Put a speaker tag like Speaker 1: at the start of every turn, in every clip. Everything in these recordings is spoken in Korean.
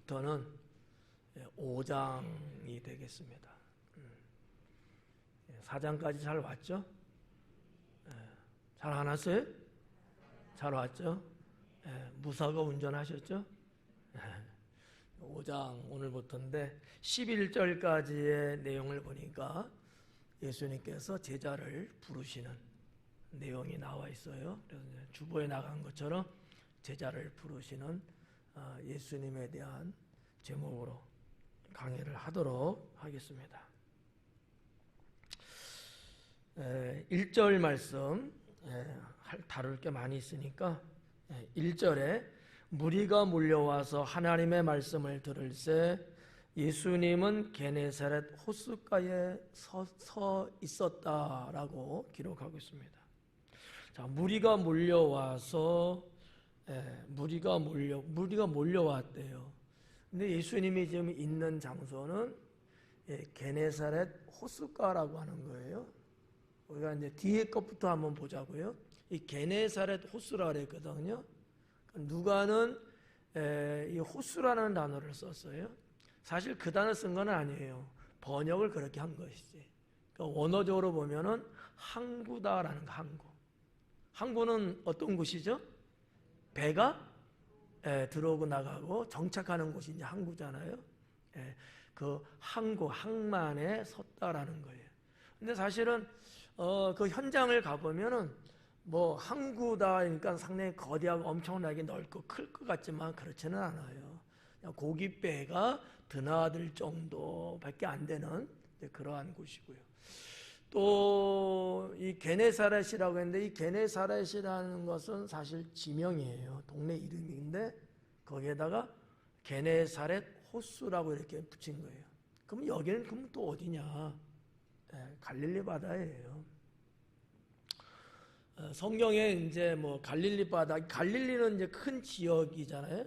Speaker 1: 오늘부터는 5장이 되겠습니다. 4장까지 잘 왔죠? 잘 안 왔어요? 잘 왔죠? 무사고 운전하셨죠? 5장 오늘부터인데 11절까지의 내용을 보니까 예수님께서 제자를 부르시는 내용이 나와 있어요. 그래서 주보에 나간 것처럼 제자를 부르시는 예수님에 대한 제목으로 강의를 하도록 하겠습니다. 1절 말씀 다룰 게 많이 있으니까 1절에 무리가 몰려와서 하나님의 말씀을 들을새 예수님은 게네사렛 호숫가에 서 있었다라고 기록하고 있습니다. 자, 무리가 몰려와서 무리가 몰려왔대요. 근데 예수님이 지금 있는 장소는 게네사렛 호숫가라고 하는 거예요. 우리가 이제 뒤에 것부터 한번 보자고요. 이 게네사렛 호수라 그랬거든요. 누가는 이 호수라는 단어를 썼어요. 사실 그 단어 쓴 건 아니에요. 번역을 그렇게 한 것이지. 그러니까 원어적으로 보면은 항구다라는 거, 항구. 항구는 어떤 곳이죠? 배가 들어오고 나가고 정착하는 곳이 이제 항구잖아요. 그 항구, 항만에 섰다라는 거예요. 근데 사실은 그 현장을 가보면은 뭐 항구다 그러니까 상당히 거대하고 엄청나게 넓고 클 것 같지만 그렇지는 않아요. 그냥 고깃배가 드나들 정도밖에 안 되는 그러한 곳이고요. 또 이 게네사렛이라고 했는데 이 게네사렛이라는 것은 사실 지명이에요. 동네 이름인데 거기에다가 게네사렛 호수라고 이렇게 붙인 거예요. 그럼 여기는 그럼 또 어디냐? 갈릴리 바다예요. 성경에 이제 뭐 갈릴리 바다, 갈릴리는 이제 큰 지역이잖아요.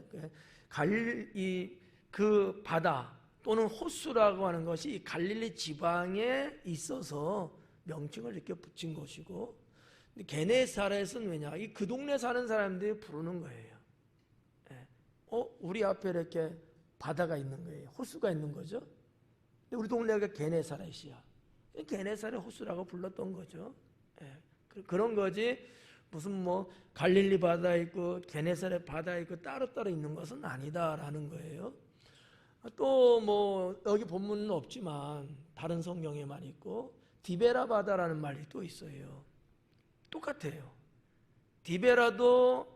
Speaker 1: 갈릴리 그 바다 또는 호수라고 하는 것이 이 갈릴리 지방에 있어서 명칭을 이렇게 붙인 것이고, 게네사렛은 왜냐? 이 그 동네 사는 사람들이 부르는 거예요. 우리 앞에 이렇게 바다가 있는 거예요. 호수가 있는 거죠. 근데 우리 동네가 게네사렛이야. 게네사렛 호수라고 불렀던 거죠. 그런 거지 무슨 뭐 갈릴리 바다 있고 게네사렛 바다 있고 따로따로 있는 것은 아니다라는 거예요. 또 뭐 여기 본문은 없지만 다른 성경에만 있고 디베라 바다라는 말이 또 있어요. 똑같아요. 디베라도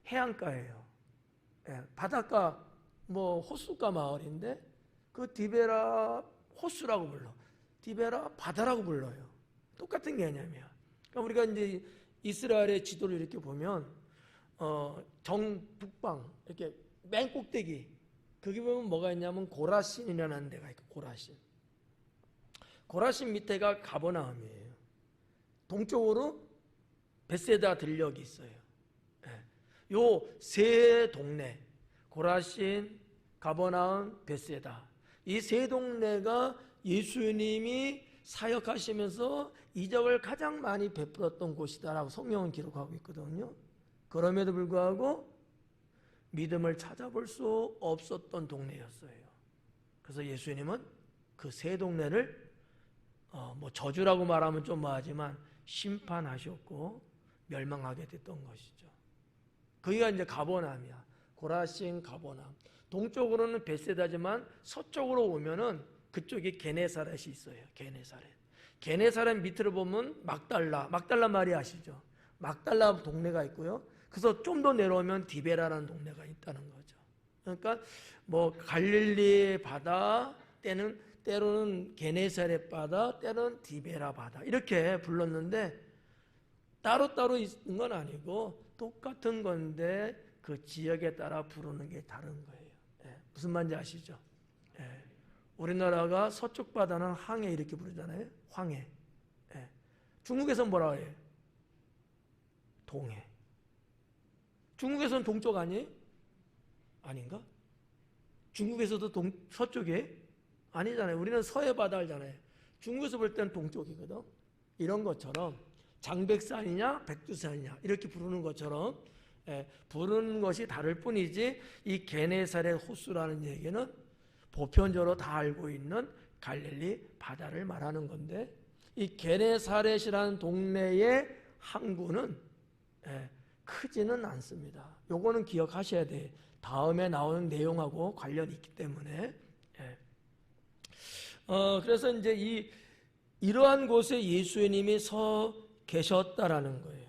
Speaker 1: 해안가예요. 바닷가 뭐 호수가 마을인데 그 디베라 호수라고 불러. 디베라 바다라고 불러요. 똑같은 개념이야. 그러니까 우리가 이제 이스라엘의 지도를 이렇게 보면 정북방 이렇게 맨 꼭대기 거기 보면 뭐가 있냐면 고라신이라는 데가 있고 고라신 밑에가 가버나움이에요. 동쪽으로 벳세다 들녘이 있어요. 요 세 동네 고라신, 가버나움, 벳세다 이 세 동네가 예수님이 사역하시면서 이적을 가장 많이 베풀었던 곳이다라고 성경은 기록하고 있거든요. 그럼에도 불구하고 믿음을 찾아볼 수 없었던 동네였어요. 그래서 예수님은 그 세 동네를 뭐 저주라고 말하면 좀 뭐하지만 심판하셨고 멸망하게 됐던 것이죠. 거기가 이제 가버나움이야. 고라신, 가버나움. 동쪽으로는 벳세다지만 서쪽으로 오면은 그쪽에 게네사렛이 있어요. 게네사렛 밑으로 보면 막달라 말이 아시죠? 막달라 동네가 있고요. 그래서 좀 더 내려오면 디베라라는 동네가 있다는 거죠. 그러니까 뭐 갈릴리 바다, 때로는 게네사렛 바다, 때로는 디베라 바다 이렇게 불렀는데 따로따로 있는 건 아니고 똑같은 건데 그 지역에 따라 부르는 게 다른 거예요. 무슨 말인지 아시죠? 우리나라가 서쪽 바다는 항해 이렇게 부르잖아요. 황해. 중국에서는 뭐라 해요? 동해. 중국에서는 동쪽 아니에요? 아닌가? 중국에서도 서쪽에? 아니잖아요. 우리는 서해 바다 알잖아요. 중국에서 볼 때는 동쪽이거든. 이런 것처럼 장백산이냐 백두산이냐 이렇게 부르는 것처럼 부르는 것이 다를 뿐이지 이 게네사렛 호수라는 얘기는 보편적으로 다 알고 있는 갈릴리 바다를 말하는 건데, 이 게네사렛이라는 동네의 항구는 크지는 않습니다. 요거는 기억하셔야 돼요. 다음에 나오는 내용하고 관련이 있기 때문에. 그래서 이제 이러한 곳에 예수님이 서 계셨다라는 거예요.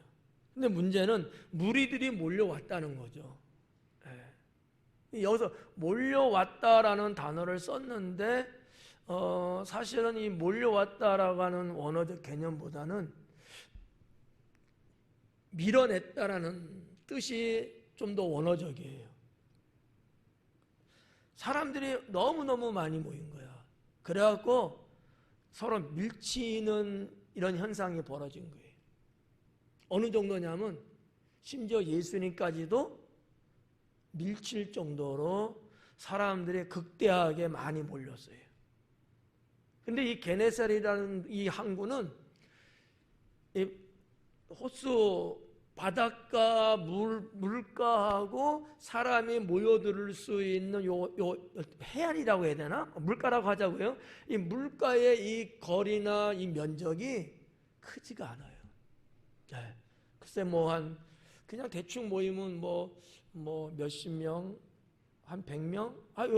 Speaker 1: 근데 문제는 무리들이 몰려왔다는 거죠. 여기서 몰려왔다라는 단어를 썼는데 사실은 이 몰려왔다라고 하는 원어적 개념보다는 밀어냈다라는 뜻이 좀 더 원어적이에요. 사람들이 너무너무 많이 모인 거야. 그래갖고 서로 밀치는 이런 현상이 벌어진 거예요. 어느 정도냐면 심지어 예수님까지도 밀칠 정도로 사람들이 극대하게 많이 몰렸어요. 근데 이 게네사렛이라는 이 항구는 이 호수 바닷가 물가하고 사람이 모여들 수 있는 요 해안이라고 해야 되나? 물가라고 하자고요. 이 물가의 이 거리나 이 면적이 크지가 않아요. 글쎄 그냥 대충 모이면 몇십 명, 한 100명?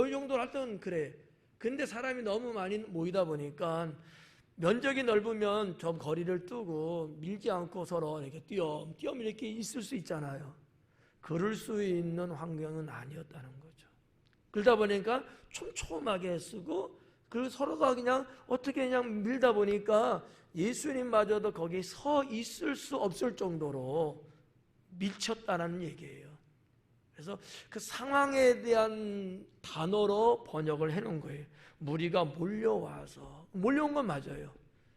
Speaker 1: 이 정도 할 때는 그래. 근데 사람이 너무 많이 모이다 보니까 면적이 넓으면 좀 거리를 두고 밀지 않고 서로 이렇게 띄엄띄엄 이렇게 있을 수 있잖아요. 그럴 수 있는 환경은 아니었다는 거죠. 그러다 보니까 촘촘하게 쓰고, 그리고 서로가 그냥 어떻게 그냥 밀다 보니까 예수님마저도 거기 서 있을 수 없을 정도로 밀쳤다는 얘기예요. 그래서 그 상황에 대한 단어로 번역을 해놓은 거예요. 무리가 몰려온 건 맞아요.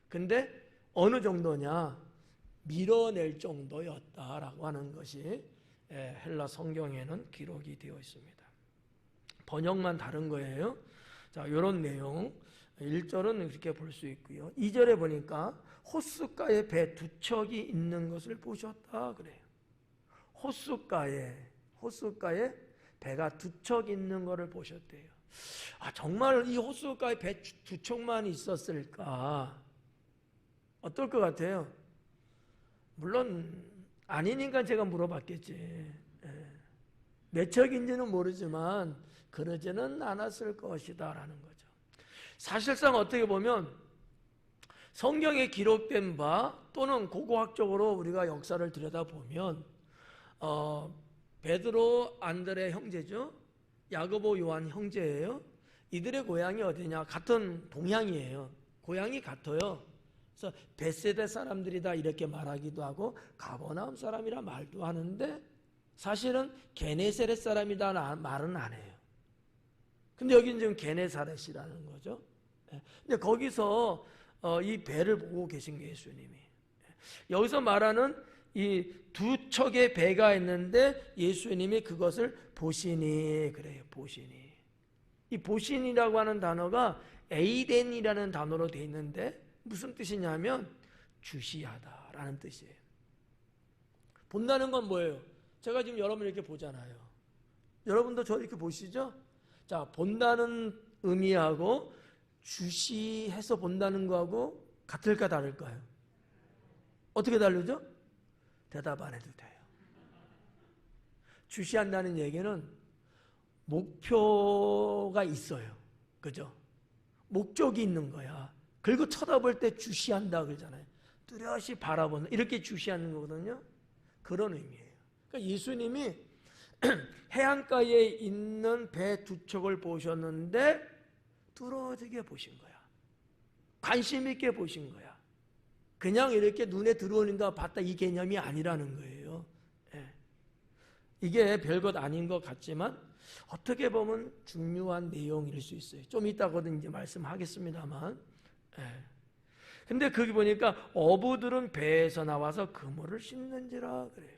Speaker 1: 근데 어느 정도냐? 밀어낼 정도였다라고 하는 것이 헬라 성경에는 기록이 되어 있습니다. 번역만 다른 거예요. 자, 이런 내용 1절은 그렇게 볼 수 있고요. 2절에 보니까 호숫가에 배 두 척이 있는 것을 보셨다 그래요. 호숫가에 배가 두 척 있는 것을 보셨대요. 정말 이 호숫가에 배 두 척만 있었을까? 어떨 것 같아요? 물론 아니니까 제가 물어봤겠지. 몇 척인지는 모르지만 그러지는 않았을 것이다 라는 거죠. 사실상 어떻게 보면 성경에 기록된 바 또는 고고학적으로 우리가 역사를 들여다보면 베드로, 안드레 형제죠. 야고보, 요한 형제예요. 이들의 고향이 어디냐? 같은 동양이에요. 고향이 같아요. 그래서 벳세다 사람들이다 이렇게 말하기도 하고 가버나움 사람이라 말도 하는데 사실은 게네사렛 사람이다 말은 안 해요. 근데 여기는 지금 게네사렛이라는 거죠. 근데 거기서 이 배를 보고 계신 게 예수님이. 여기서 말하는 이 두 척의 배가 있는데 예수님이 그것을 보시니 그래요. 보시니. 이 보시니라고 하는 단어가 에이덴이라는 단어로 되어 있는데 무슨 뜻이냐면 주시하다라는 뜻이에요. 본다는 건 뭐예요? 제가 지금 여러분 이렇게 보잖아요. 여러분도 저 이렇게 보시죠? 자, 본다는 의미하고 주시해서 본다는 거하고 같을까 다를까요? 어떻게 다르죠? 대답 안 해도 돼요. 주시한다는 얘기는 목표가 있어요. 그죠? 목적이 있는 거야. 그리고 쳐다볼 때 주시한다 그러잖아요. 뚜렷이 바라보는, 이렇게 주시하는 거거든요. 그런 의미예요. 그러니까 예수님이 해안가에 있는 배 두 척을 보셨는데 뚫어지게 보신 거야. 관심 있게 보신 거야. 그냥 이렇게 눈에 들어오는가 봤다 이 개념이 아니라는 거예요. 이게 별것 아닌 것 같지만 어떻게 보면 중요한 내용일 수 있어요. 좀 이따거든 이제 말씀하겠습니다만. 근데 거기 보니까 어부들은 배에서 나와서 그물을 씻는지라 그래요.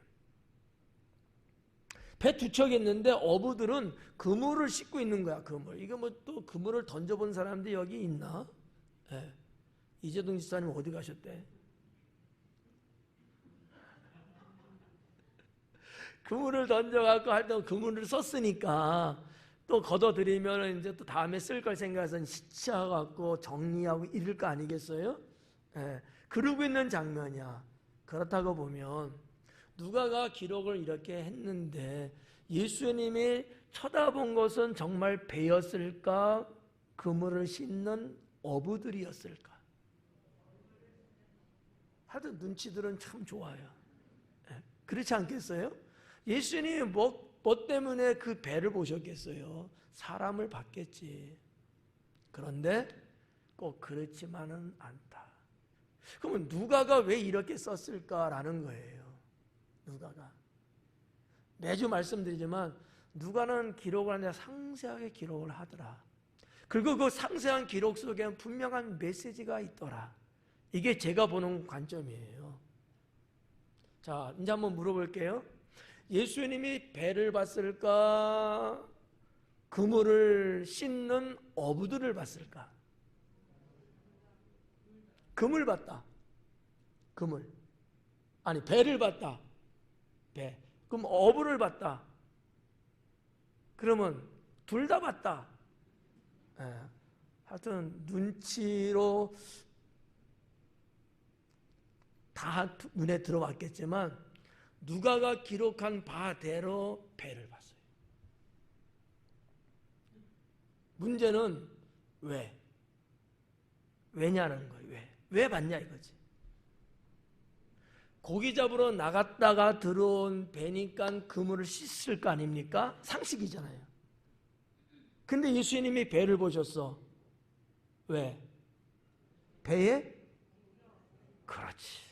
Speaker 1: 배 두 척 있는데 어부들은 그물을 씻고 있는 거야. 그물. 이거 또 그물을 던져본 사람들이 여기 있나? 이재동 지사님 어디 가셨대? 그물을 던져갖고 할 때 그물을 썼으니까 또 걷어들이면 이제 또 다음에 쓸 걸 생각해서 시치하고 정리하고 이럴 거 아니겠어요? 예, 그러고 있는 장면이야. 그렇다고 보면 누가가 기록을 이렇게 했는데 예수님이 쳐다본 것은 정말 배였을까? 그물을 씻는 어부들이었을까? 하여튼 눈치들은 참 좋아요. 예, 그렇지 않겠어요? 예수님이 뭐 때문에 그 배를 보셨겠어요? 사람을 봤겠지. 그런데 꼭 그렇지만은 않다. 그러면 누가가 왜 이렇게 썼을까라는 거예요. 누가가. 매주 말씀드리지만 누가는 기록을 하는데 상세하게 기록을 하더라. 그리고 그 상세한 기록 속에는 분명한 메시지가 있더라. 이게 제가 보는 관점이에요. 자, 이제 한번 물어볼게요. 예수님이 배를 봤을까? 그물을 씻는 어부들을 봤을까? 그물 봤다. 그물. 아니, 배를 봤다. 배. 그럼 어부를 봤다. 그러면 둘 다 봤다. 예. 하여튼 눈치로 다 눈에 들어왔겠지만 누가가 기록한 바대로 배를 봤어요. 문제는 왜? 왜냐는 거예요. 왜 봤냐 이거지. 고기 잡으러 나갔다가 들어온 배니까 그물을 씻을 거 아닙니까? 상식이잖아요. 근데 예수님이 배를 보셨어. 왜? 배에? 그렇지.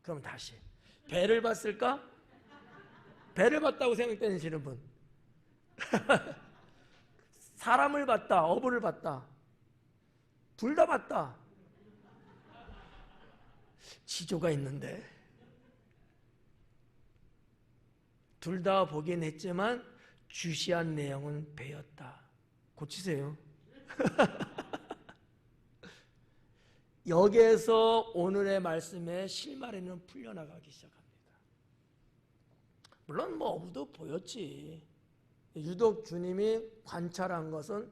Speaker 1: 그럼 다시 배를 봤을까? 배를 봤다고 생각되시는 분. 사람을 봤다, 어부를 봤다. 둘 다 봤다. 지조가 있는데. 둘 다 보긴 했지만 주시한 내용은 배였다. 고치세요. 여기에서 오늘의 말씀의 실마리는 풀려나가기 시작합니다. 물론 뭐 어부도 보였지. 유독 주님이 관찰한 것은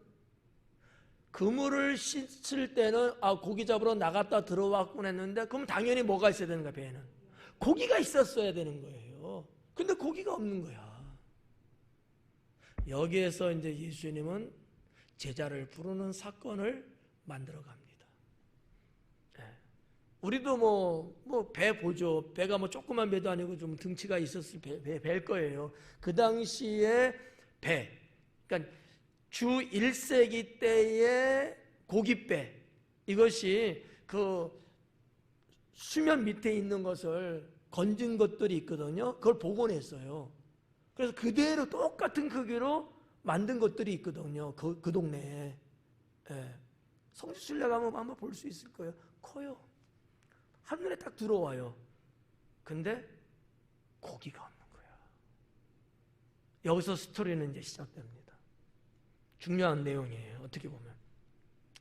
Speaker 1: 그물을 씻을 때는 고기 잡으러 나갔다 들어왔군 했는데 그럼 당연히 뭐가 있어야 되는 거야, 배에는? 고기가 있었어야 되는 거예요. 근데 고기가 없는 거야. 여기에서 이제 예수님은 제자를 부르는 사건을 만들어 갑니다. 우리도 뭐 배 보죠. 배가 뭐 조그만 배도 아니고 좀 등치가 있었을 배일 거예요. 그 당시에 배, 그러니까 주 1세기 때의 고깃배, 이것이 그 수면 밑에 있는 것을 건진 것들이 있거든요. 그걸 복원했어요. 그래서 그대로 똑같은 크기로 만든 것들이 있거든요. 그 동네에. 예. 성지순례 가면 한번 볼 수 있을 거예요. 커요. 한눈에 딱 들어와요. 근데 고기가 없는 거야. 여기서 스토리는 이제 시작됩니다. 중요한 내용이에요. 어떻게 보면.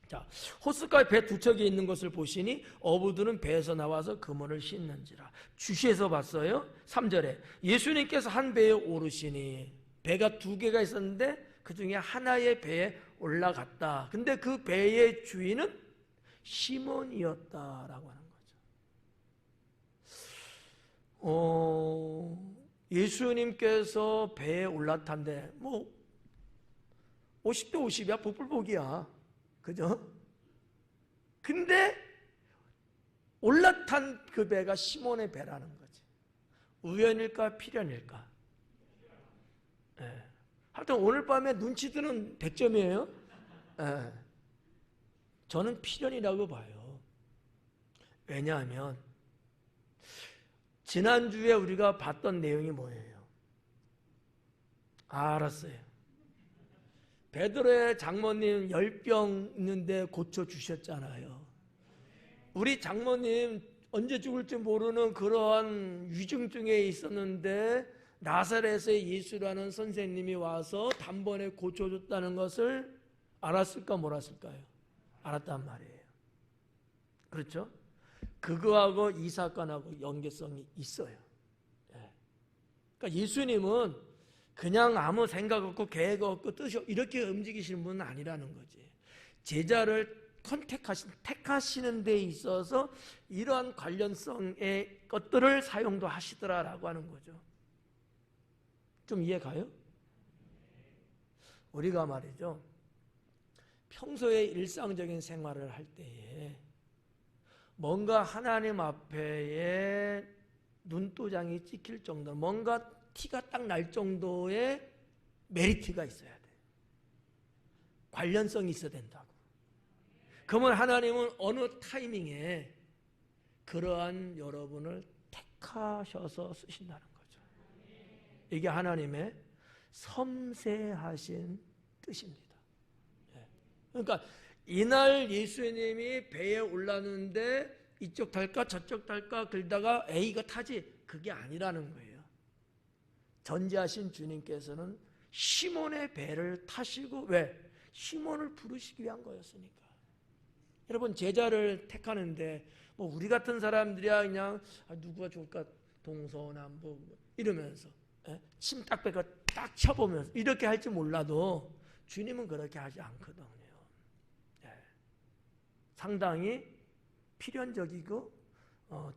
Speaker 1: 자, 호숫가에 배 두 척이 있는 것을 보시니 어부들은 배에서 나와서 그물을 씻는지라. 주시에서 봤어요. 3절에 예수님께서 한 배에 오르시니, 배가 두 개가 있었는데 그 중에 하나의 배에 올라갔다. 근데 그 배의 주인은 시몬이었다라고 하는 거죠. 예수님께서 배에 올라탄데 뭐 50대 50이야. 복불복이야. 그죠? 근데 올라탄 그 배가 시몬의 배라는 거지. 우연일까 필연일까? 예. 하여튼 오늘 밤에 눈치 드는 100점이에요. 예. 저는 필연이라고 봐요. 왜냐하면 지난주에 우리가 봤던 내용이 뭐예요? 알았어요. 베드로의 장모님 10병 있는데 고쳐주셨잖아요. 우리 장모님 언제 죽을지 모르는 그러한 위중증에 있었는데 나사렛의 예수라는 선생님이 와서 단번에 고쳐줬다는 것을 알았을까 몰랐을까요? 알았단 말이에요. 그렇죠? 그거하고 이 사건하고 연계성이 있어요. 그러니까 그러니까 예수님은 그냥 아무 생각 없고 계획 없고 뜻이 없고 이렇게 움직이시는 분은 아니라는 거지. 제자를 택하시는 데 있어서 이러한 관련성의 것들을 사용도 하시더라라고 하는 거죠. 좀 이해 가요? 우리가 말이죠, 평소에 일상적인 생활을 할 때에 뭔가 하나님 앞에 눈도장이 찍힐 정도, 뭔가 티가 딱 날 정도의 메리트가 있어야 돼. 관련성이 있어야 된다고. 그러면 하나님은 어느 타이밍에 그러한 여러분을 택하셔서 쓰신다는 거죠. 이게 하나님의 섬세하신 뜻입니다. 그러니까 이날 예수님이 배에 올랐는데 이쪽 탈까 저쪽 탈까 그러다가 A가 타지, 그게 아니라는 거예요. 전지하신 주님께서는 시몬의 배를 타시고, 왜? 시몬을 부르시기 위한 거였으니까. 여러분, 제자를 택하는데 뭐 우리 같은 사람들이야 그냥 누구가 좋을까 동서남북 이러면서 침 딱 빼고 딱 쳐보면서 이렇게 할지 몰라도 주님은 그렇게 하지 않거든요. 상당히 필연적이고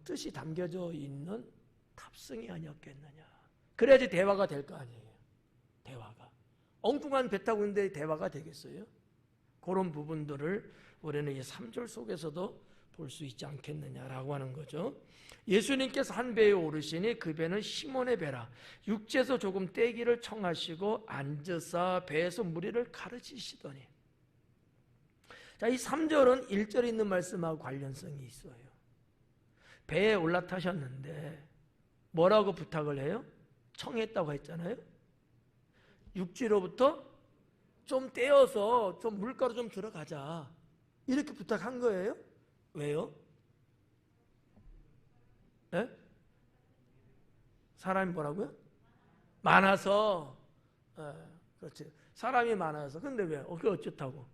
Speaker 1: 뜻이 담겨져 있는 탑승이 아니었겠느냐. 그래야지 대화가 될 거 아니에요. 대화가. 엉뚱한 배 타고 있는데 대화가 되겠어요? 그런 부분들을 우리는 이 3절 속에서도 볼 수 있지 않겠느냐라고 하는 거죠. 예수님께서 한 배에 오르시니 그 배는 시몬의 배라. 육지에서 조금 떼기를 청하시고 앉으사 배에서 무리를 가르치시더니. 자, 이 3절은 1절에 있는 말씀하고 관련성이 있어요. 배에 올라타셨는데 뭐라고 부탁을 해요? 청했다고 했잖아요. 육지로부터 좀 떼어서 좀 물가로 좀 들어가자, 이렇게 부탁한 거예요. 왜요? 네? 사람이 뭐라고요? 많아서. 그렇지. 사람이 많아서. 근데 왜? 그게 어쩌다고?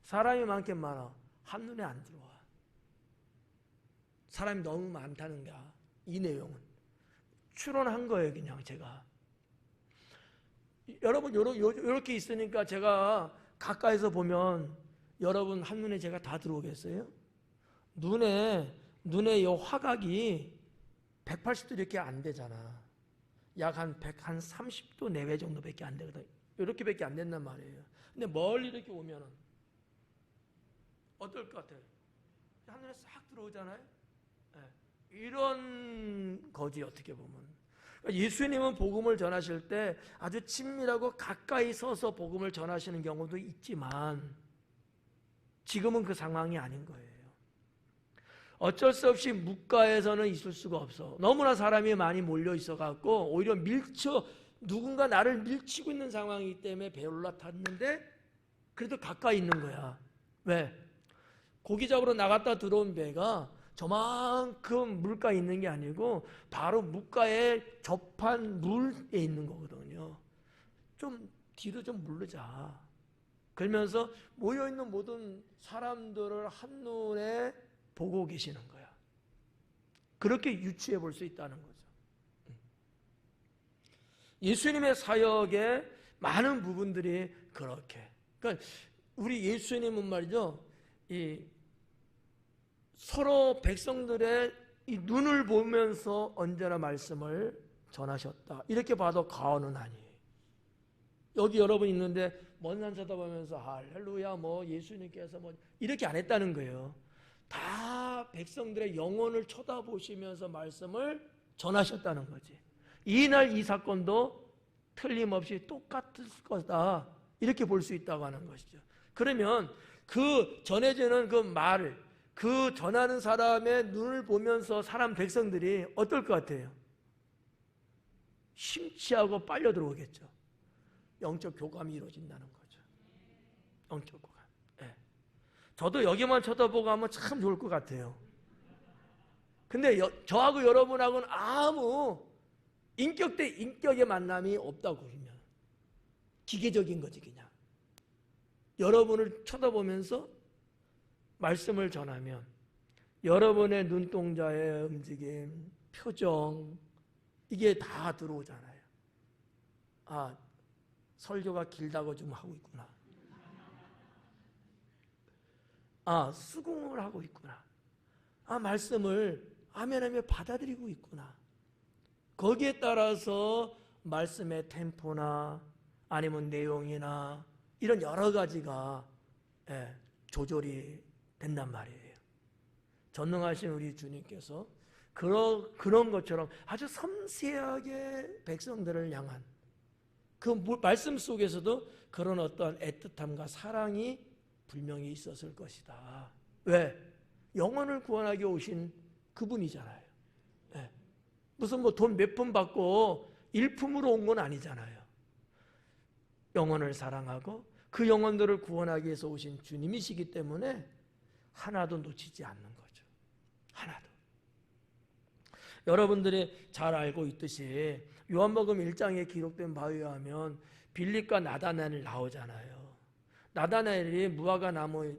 Speaker 1: 사람이 많긴 많아. 한눈에 안 들어와. 사람이 너무 많다는 거야. 이 내용은 추론한 거예요. 그냥 제가. 여러분 이렇게 있으니까 제가 가까이서 보면 여러분 한눈에 제가 다 들어오겠어요? 눈에 이 화각이 180도 이렇게 안 되잖아. 약 한 130도 내외 정도밖에 안 되거든. 이렇게밖에 안 된단 말이에요. 근데 멀리 이렇게 오면은 어떨 것 같아요? 한눈에 싹 들어오잖아요. 이런 거지 어떻게 보면. 예수님은 복음을 전하실 때 아주 친밀하고 가까이 서서 복음을 전하시는 경우도 있지만 지금은 그 상황이 아닌 거예요. 어쩔 수 없이 묵가에서는 있을 수가 없어. 너무나 사람이 많이 몰려 있어갖고 오히려 누군가 나를 밀치고 있는 상황이기 때문에 배에 올라탔는데 그래도 가까이 있는 거야. 왜? 고기 잡으러 나갔다 들어온 배가 저만큼 물가에 있는 게 아니고 바로 묵가에 접한 물에 있는 거거든요. 좀 뒤로 좀 물르자. 그러면서 모여있는 모든 사람들을 한눈에 보고 계시는 거야. 그렇게 유추해 볼 수 있다는 거죠. 예수님의 사역의 많은 부분들이 그렇게. 그러니까 우리 예수님은 말이죠, 서로 백성들의 이 눈을 보면서 언제나 말씀을 전하셨다. 이렇게 봐도 과언은 아니에요. 여기 여러분 있는데 먼 산 쳐다보면서 할렐루야 뭐 예수님께서 뭐 이렇게 안 했다는 거예요. 다 백성들의 영혼을 쳐다보시면서 말씀을 전하셨다는 거지. 이날 이 사건도 틀림없이 똑같을 거다, 이렇게 볼 수 있다고 하는 것이죠. 그러면 그 전해지는 그 말을, 그 전하는 사람의 눈을 보면서 사람 백성들이 어떨 것 같아요? 심취하고 빨려 들어오겠죠. 영적 교감이 이루어진다는 거죠. 영적 교감. 네. 저도 여기만 쳐다보고 하면 참 좋을 것 같아요. 근데 저하고 여러분하고는 아무 인격 대 인격의 만남이 없다고 그러면 기계적인 거지. 그냥 여러분을 쳐다보면서 말씀을 전하면 여러분의 눈동자의 움직임, 표정, 이게 다 들어오잖아요. 아, 설교가 길다고 좀 하고 있구나. 아, 수긍을 하고 있구나. 아, 말씀을 아멘하며 받아들이고 있구나. 거기에 따라서 말씀의 템포나 아니면 내용이나 이런 여러 가지가 조절이 된단 말이에요. 전능하신 우리 주님께서 그런 것처럼 아주 섬세하게 백성들을 향한 그 말씀 속에서도 그런 어떤 애틋함과 사랑이 분명히 있었을 것이다. 왜? 영혼을 구원하기 오신 그분이잖아요. 무슨 뭐 돈 몇 푼 받고 일품으로 온 건 아니잖아요. 영혼을 사랑하고 그 영혼들을 구원하기 위해서 오신 주님이시기 때문에 하나도 놓치지 않는 거죠. 하나도. 여러분들이 잘 알고 있듯이 요한복음 1장에 기록된 바에 의하면 빌립과 나다나엘 나오잖아요. 나다나엘이 무화과 나무에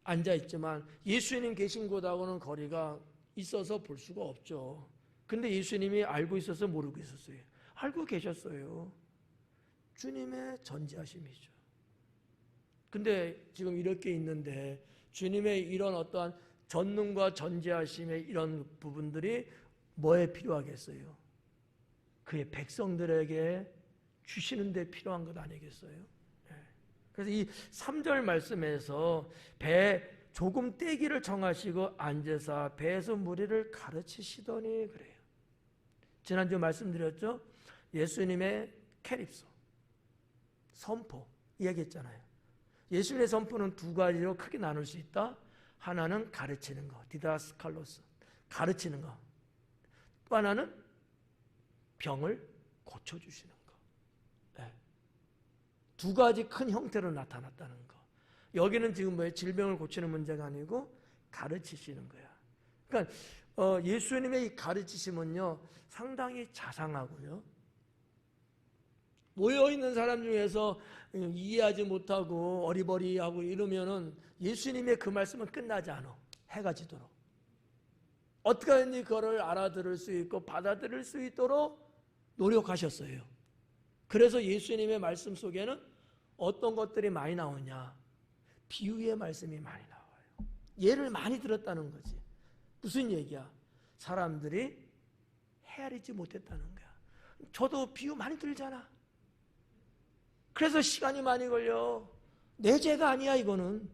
Speaker 1: 앉아있지만 예수님 계신 곳하고는 거리가 있어서 볼 수가 없죠. 근데 예수님이 알고 있어서 모르고 있었어요. 알고 계셨어요. 주님의 전지하심이죠. 근데 지금 이렇게 있는데 주님의 이런 어떠한 전능과 전지하심의 이런 부분들이 뭐에 필요하겠어요? 그의 백성들에게 주시는 데 필요한 것 아니겠어요? 그래서 이 3절 말씀에서 배 조금 떼기를 정하시고 앉으사 배에서 무리를 가르치시더니 그래요. 지난주 말씀드렸죠? 예수님의 캐립소, 선포 이야기했잖아요. 예수님의 선포는 두 가지로 크게 나눌 수 있다. 하나는 가르치는 거, 디다스칼로스, 가르치는 거. 또 하나는 병을 고쳐주시는 거. 두 가지 큰 형태로 나타났다는 거. 여기는 지금 뭐예요? 질병을 고치는 문제가 아니고 가르치시는 거야. 그러니까 예수님의 이 가르치심은요 상당히 자상하고요. 모여있는 사람 중에서 이해하지 못하고 어리버리하고 이러면은 예수님의 그 말씀은 끝나지 않아. 해가 지도록. 어떻게 하든지 그거를 알아들을 수 있고 받아들일 수 있도록 노력하셨어요. 그래서 예수님의 말씀 속에는 어떤 것들이 많이 나오냐? 비유의 말씀이 많이 나와요. 예를 많이 들었다는 거지. 무슨 얘기야? 사람들이 헤아리지 못했다는 거야. 저도 비유 많이 들잖아. 그래서 시간이 많이 걸려. 내 죄가 아니야 이거는.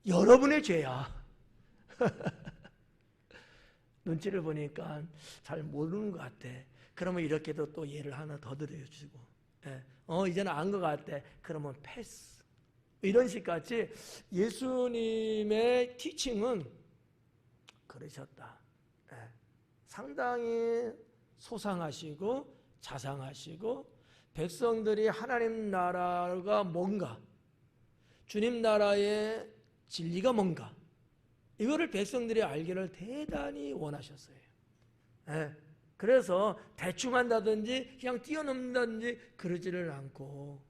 Speaker 1: 여러분의 죄야. 눈치를 보니까 잘 모르는 것 같아. 그러면 이렇게도 또 예를 하나 더 들어주고 이제는 안 것 같아. 그러면 패스. 이런 식같이 예수님의 티칭은 그러셨다. 상당히 소상하시고 자상하시고 백성들이 하나님 나라가 뭔가 주님 나라의 진리가 뭔가 이거를 백성들이 알기를 대단히 원하셨어요. 그래서 대충 한다든지 그냥 뛰어넘는다든지 그러지를 않고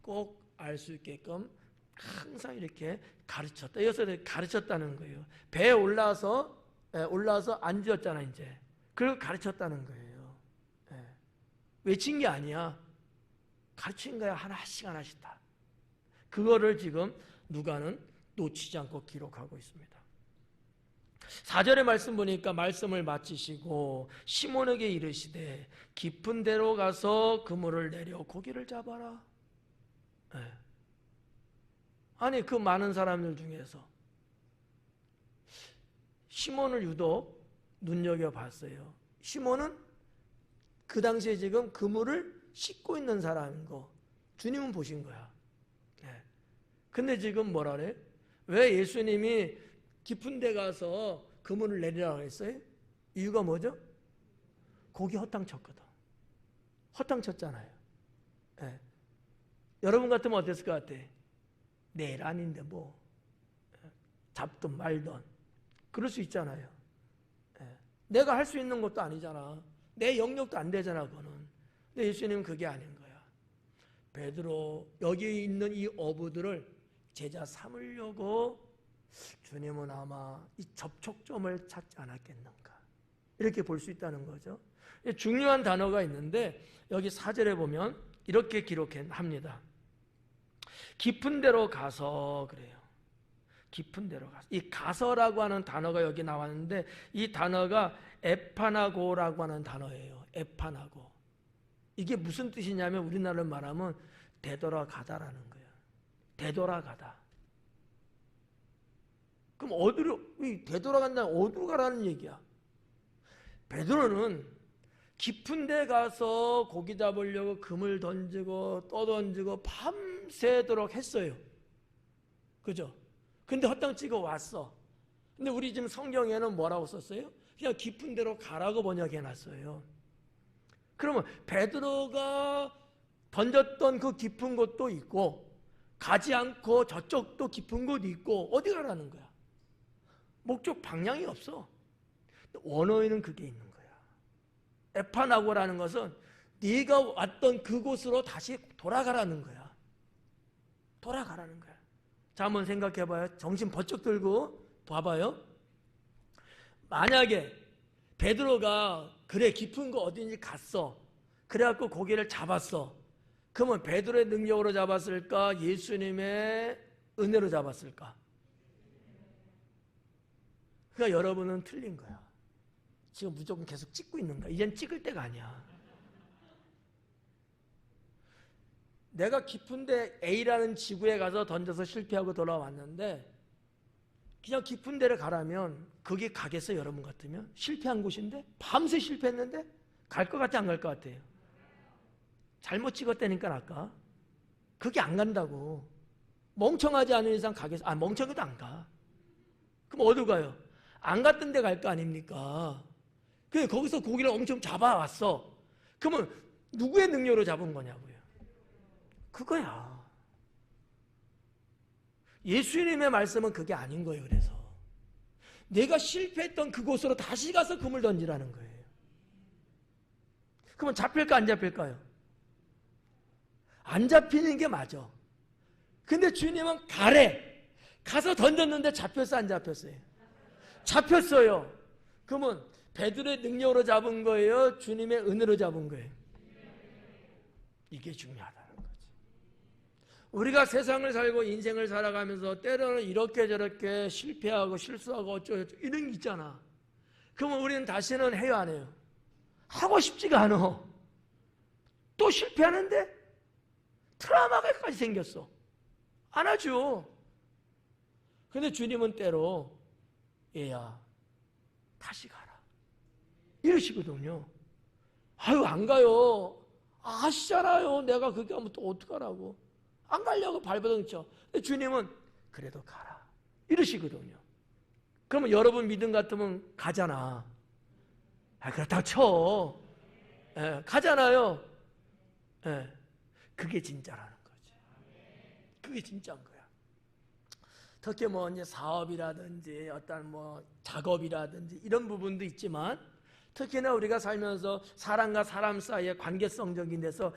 Speaker 1: 꼭 알 수 있게끔 항상 이렇게 가르쳤다. 이것을 가르쳤다는 거예요. 배에 올라서 앉았잖아 이제. 그걸 가르쳤다는 거예요. 외친 게 아니야. 가르친 거야. 하나씩 하나씩 다. 그거를 지금 누가는 놓치지 않고 기록하고 있습니다. 4절의 말씀 보니까 말씀을 마치시고 시몬에게 이르시되 깊은 데로 가서 그물을 내려 고기를 잡아라. 아니 그 많은 사람들 중에서 시몬을 유독 눈여겨봤어요. 시몬은 그 당시에 지금 그물을 씻고 있는 사람인 거 주님은 보신 거야. 근데 지금 뭐라 그래? 왜 예수님이 깊은 데 가서 그물을 내리라고 했어요? 이유가 뭐죠? 고기 허탕 쳤거든. 허탕 쳤잖아요. 여러분 같으면 어땠을 것 같아? 내일 아닌데 뭐 잡든 말든 그럴 수 있잖아요. 내가 할 수 있는 것도 아니잖아. 내 영역도 안 되잖아 그거는. 근데 예수님은 그게 아닌 거야. 베드로 여기 있는 이 어부들을 제자 삼으려고 주님은 아마 이 접촉점을 찾지 않았겠는가 이렇게 볼 수 있다는 거죠. 중요한 단어가 있는데 여기 4절에 보면 이렇게 기록합니다. 깊은 데로 가서 그래요. 깊은 데로 가서. 이 가서라고 하는 단어가 여기 나왔는데 이 단어가 에파나고라고 하는 단어예요. 에파나고. 이게 무슨 뜻이냐면 우리나라로 말하면 되돌아가다라는 거예요. 되돌아가다. 그럼 어디로 되돌아간다면 어디로 가라는 얘기야? 베드로는 깊은 데 가서 고기 잡으려고 금을 던지고 또 던지고 밤새도록 했어요. 그죠? 근데 헛땅 찍어 왔어. 근데 우리 지금 성경에는 뭐라고 썼어요? 그냥 깊은 데로 가라고 번역해 놨어요. 그러면 베드로가 던졌던 그 깊은 곳도 있고 가지 않고 저쪽도 깊은 곳이 있고 어디 가라는 거야? 목적 방향이 없어. 원어에는 그게 있는 거야. 에파나고라는 것은 네가 왔던 그곳으로 다시 돌아가라는 거야. 돌아가라는 거야. 자, 한번 생각해 봐요. 정신 번쩍 들고 봐봐요. 만약에 베드로가 그래 깊은 거 어딘지 갔어. 그래갖고 고기를 잡았어. 그러면 베드로의 능력으로 잡았을까? 예수님의 은혜로 잡았을까? 그러니까 여러분은 틀린 거야. 지금 무조건 계속 찍고 있는 거야. 이젠 찍을 때가 아니야. 내가 깊은데 A라는 지구에 가서 던져서 실패하고 돌아왔는데 그냥 깊은 데를 가라면 거기 가겠어요? 여러분 같으면? 실패한 곳인데? 밤새 실패했는데? 갈 것 같아 안 갈 것 같아요? 잘못 찍었다니까 아까. 그게 안 간다고. 멍청하지 않은 이상 가겠어. 멍청해도 안 가. 그럼 어디로 가요? 안 갔던 데 갈 거 아닙니까? 그래 거기서 고기를 엄청 잡아왔어. 그러면 누구의 능력으로 잡은 거냐고요? 그거야. 예수님의 말씀은 그게 아닌 거예요. 그래서 내가 실패했던 그곳으로 다시 가서 금을 던지라는 거예요. 그러면 잡힐까 안 잡힐까요? 안 잡히는 게 맞아. 근데 주님은 가래. 가서 던졌는데 잡혔어 안 잡혔어요? 잡혔어요. 그러면 베드로의 능력으로 잡은 거예요? 주님의 은혜로 잡은 거예요? 이게 중요하다는 거지. 우리가 세상을 살고 인생을 살아가면서 때로는 이렇게 저렇게 실패하고 실수하고 어쩌고 이런 게 있잖아. 그러면 우리는 다시는 해요 안 해요? 하고 싶지가 않아. 또 실패하는데 트라우마가까지 생겼어. 안 하죠. 근데 주님은 때로 얘야 다시 가라 이러시거든요. 아유 안 가요. 아시잖아요. 내가 그렇게 하면 또 어떡하라고. 안 가려고 발버둥 쳐. 근데 주님은 그래도 가라 이러시거든요. 그러면 여러분 믿음 같으면 가잖아. 그렇다고 쳐. 가잖아요. 그게 진짜라는 거지. 그게 진짜인 거야. 특히 뭐 이제 사업이라든지 어떤 뭐 작업이라든지 이런 부분도 있지만 특히나 우리가 살면서 사람과 사람 사이의 관계성적인 데서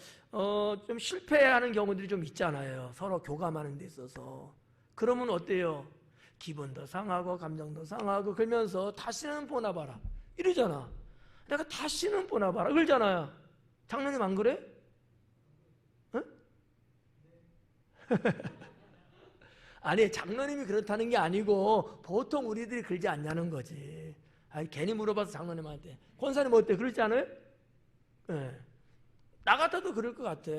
Speaker 1: 좀 실패하는 경우들이 좀 있잖아요. 서로 교감하는 데 있어서. 그러면 어때요? 기분도 상하고 감정도 상하고 그러면서 다시는 보나봐라 이러잖아. 내가 다시는 보나봐라 그러잖아요. 장로님 안 그래? 응? 아니 장로님이 그렇다는 게 아니고 보통 우리들이 그러지 않냐는 거지. 아니, 괜히 물어봐서 장로님한테 권사님 어때? 그러지 않아요? 네. 나 같아도 그럴 것 같아.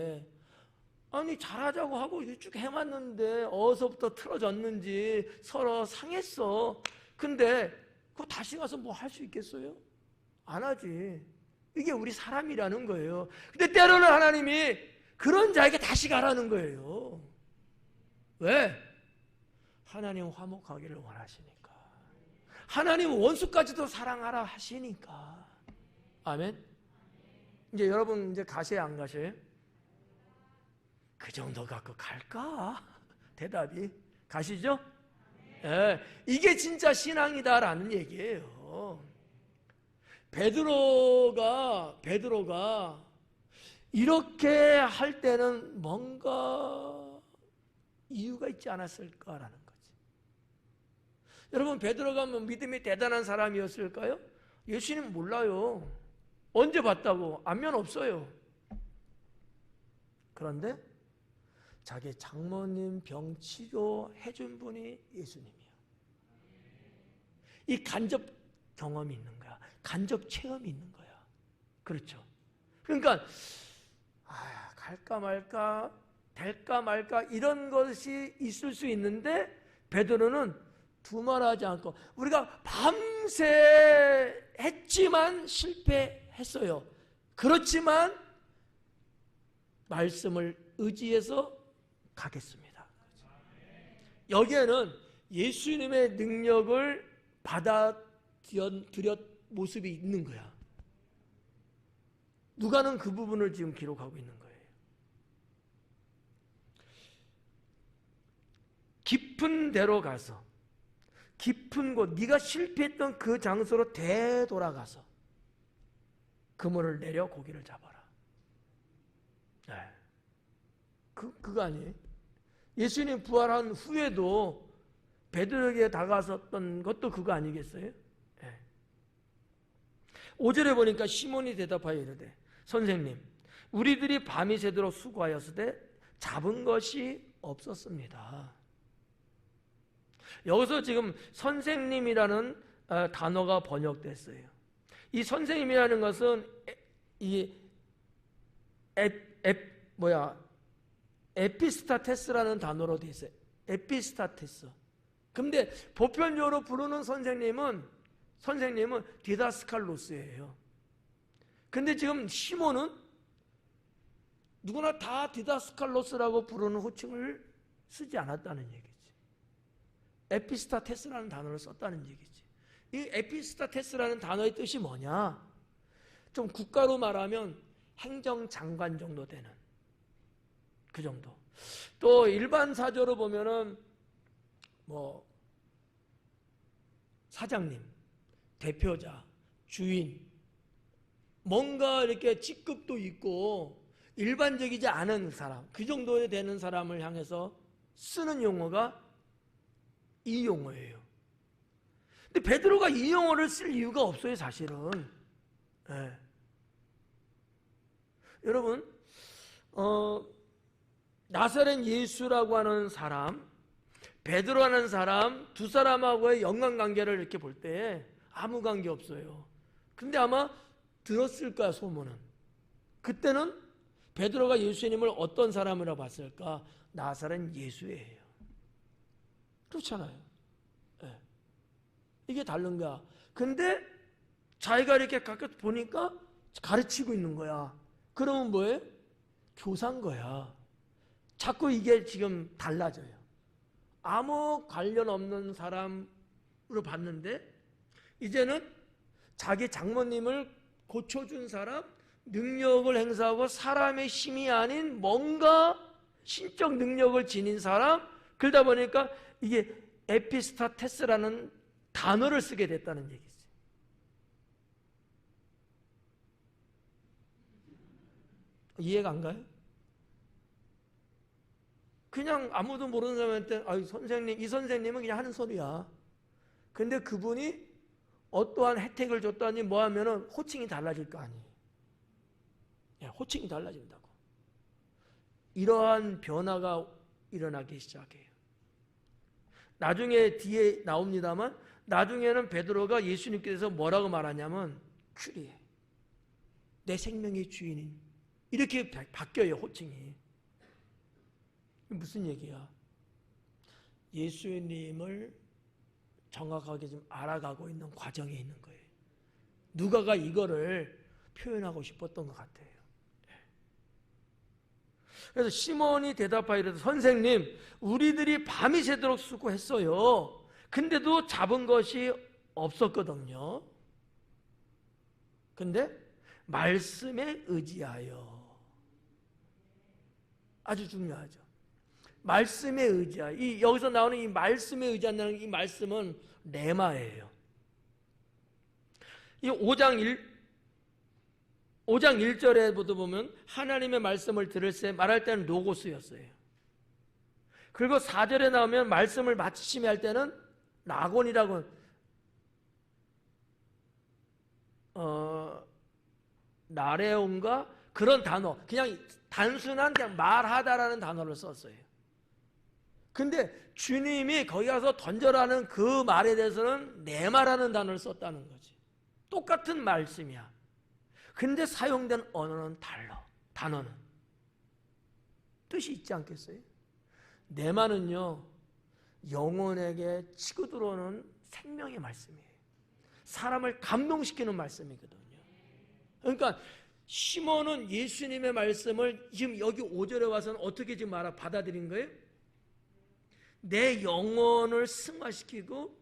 Speaker 1: 아니 잘하자고 하고 쭉 해왔는데 어디서부터 틀어졌는지 서로 상했어. 근데 그거 다시 가서 뭐 할 수 있겠어요? 안 하지. 이게 우리 사람이라는 거예요. 근데 때로는 하나님이 그런 자에게 다시 가라는 거예요. 왜? 하나님 화목하기를 원하시니까. 하나님 원수까지도 사랑하라 하시니까. 아멘. 이제 여러분 이제 가세요 안 가세요? 그 정도 갖고 갈까? 대답이 가시죠? 이게 진짜 신앙이다라는 얘기예요. 베드로가 이렇게 할 때는 뭔가 이유가 있지 않았을까라는 거지. 여러분 베드로가 뭐 믿음이 대단한 사람이었을까요? 예수님 몰라요. 언제 봤다고? 안면 없어요. 그런데 자기 장모님 병 치료해 준 분이 예수님이에요. 이 간접 경험이 있는 거야. 간접 체험이 있는 거야. 그렇죠. 그러니까 갈까 말까, 될까 말까 이런 것이 있을 수 있는데 베드로는 두말하지 않고, 우리가 밤새 했지만 실패했어요. 그렇지만 말씀을 의지해서 가겠습니다. 여기에는 예수님의 능력을 받아들였 모습이 있는 거야. 누가는 그 부분을 지금 기록하고 있는 거예요. 깊은 데로 가서, 깊은 곳, 네가 실패했던 그 장소로 되돌아가서 그물을 내려 고기를 잡아라. 네. 그거 아니에요? 예수님 부활한 후에도 베드로에게 다가섰던 것도 그거 아니겠어요? 네. 5절에 보니까 시몬이 대답하여 이르되 선생님, 우리들이 밤이 새도록 수고하였으되 잡은 것이 없었습니다. 여기서 지금 선생님이라는 단어가 번역됐어요. 이 선생님이라는 것은 이 에피스타테스라는 단어로 되어 있어요. 에피스타테스. 근데 보편적으로 부르는 선생님은 디다스칼로스예요. 근데 지금 시몬은 누구나 다 디다스칼로스라고 부르는 호칭을 쓰지 않았다는 얘기지. 에피스타테스라는 단어를 썼다는 얘기지. 이 에피스타테스라는 단어의 뜻이 뭐냐? 좀 국가로 말하면 행정장관 정도 되는 그 정도. 또 일반 사조로 보면은 뭐 사장님, 대표자, 주인, 뭔가 이렇게 직급도 있고 일반적이지 않은 사람, 그 정도에 되는 사람을 향해서 쓰는 용어가 이 용어예요. 근데 베드로가 이 용어를 쓸 이유가 없어요, 사실은. 네. 여러분, 나사렛 예수라고 하는 사람, 베드로라는 사람, 두 사람하고의 연관관계를 이렇게 볼 때 아무 관계 없어요. 근데 아마 들었을 거야, 소문은. 그때는 베드로가 예수님을 어떤 사람이라고 봤을까? 나사렛 예수예요. 그렇잖아요. 네. 이게 다른 거야. 근데 자기가 이렇게 가까이 보니까 가르치고 있는 거야. 그러면 뭐예요? 교사인 거야. 자꾸 이게 지금 달라져요. 아무 관련 없는 사람으로 봤는데 이제는 자기 장모님을 고쳐준 사람, 능력을 행사하고 사람의 힘이 아닌 뭔가 신적 능력을 지닌 사람, 그러다 보니까 이게 에피스타테스라는 단어를 쓰게 됐다는 얘기지. 이해가 안 가요? 그냥 아무도 모르는 사람한테 선생님, 이 선생님은 그냥 하는 소리야. 근데 그분이 어떠한 혜택을 줬다니 뭐 하면은 호칭이 달라질 거 아니에요. 호칭이 달라진다고. 이러한 변화가 일어나기 시작해요. 나중에 뒤에 나옵니다만 나중에는 베드로가 예수님께서 뭐라고 말하냐면 큐리, 내 생명의 주인인, 이렇게 바뀌어요, 호칭이. 무슨 얘기야? 예수님을 정확하게 좀 알아가고 있는 과정에 있는 거예요. 누가가 이거를 표현하고 싶었던 것 같아요. 그래서 시몬이 대답하이르되 선생님, 우리들이 밤이 새도록 수고했어요. 근데도 잡은 것이 없었거든요. 근데 말씀에 의지하여, 아주 중요하죠. 말씀에 의지하여. 여기서 나오는 이 말씀에 의지한다는 이 말씀은 레마예요. 이 5장 1절에 보면 하나님의 말씀을 들을새 말할 때는 로고스였어요. 그리고 4절에 나오면 말씀을 마치심에 할 때는 라곤이라고 나레온가 그런 단어, 그냥 단순한 그냥 말하다라는 단어를 썼어요. 근데 주님이 거기 가서 던져라는 그 말에 대해서는 내 말하는 단어를 썼다는 거지. 똑같은 말씀이야. 근데 사용된 언어는 달라. 단어는 뜻이 있지 않겠어요? 내 말은요, 영혼에게 치고 들어오는 생명의 말씀이에요. 사람을 감동시키는 말씀이거든요. 그러니까 시몬은 예수님의 말씀을 지금 여기 5절에 와서는 어떻게 지금 받아들인 거예요? 내 영혼을 승화시키고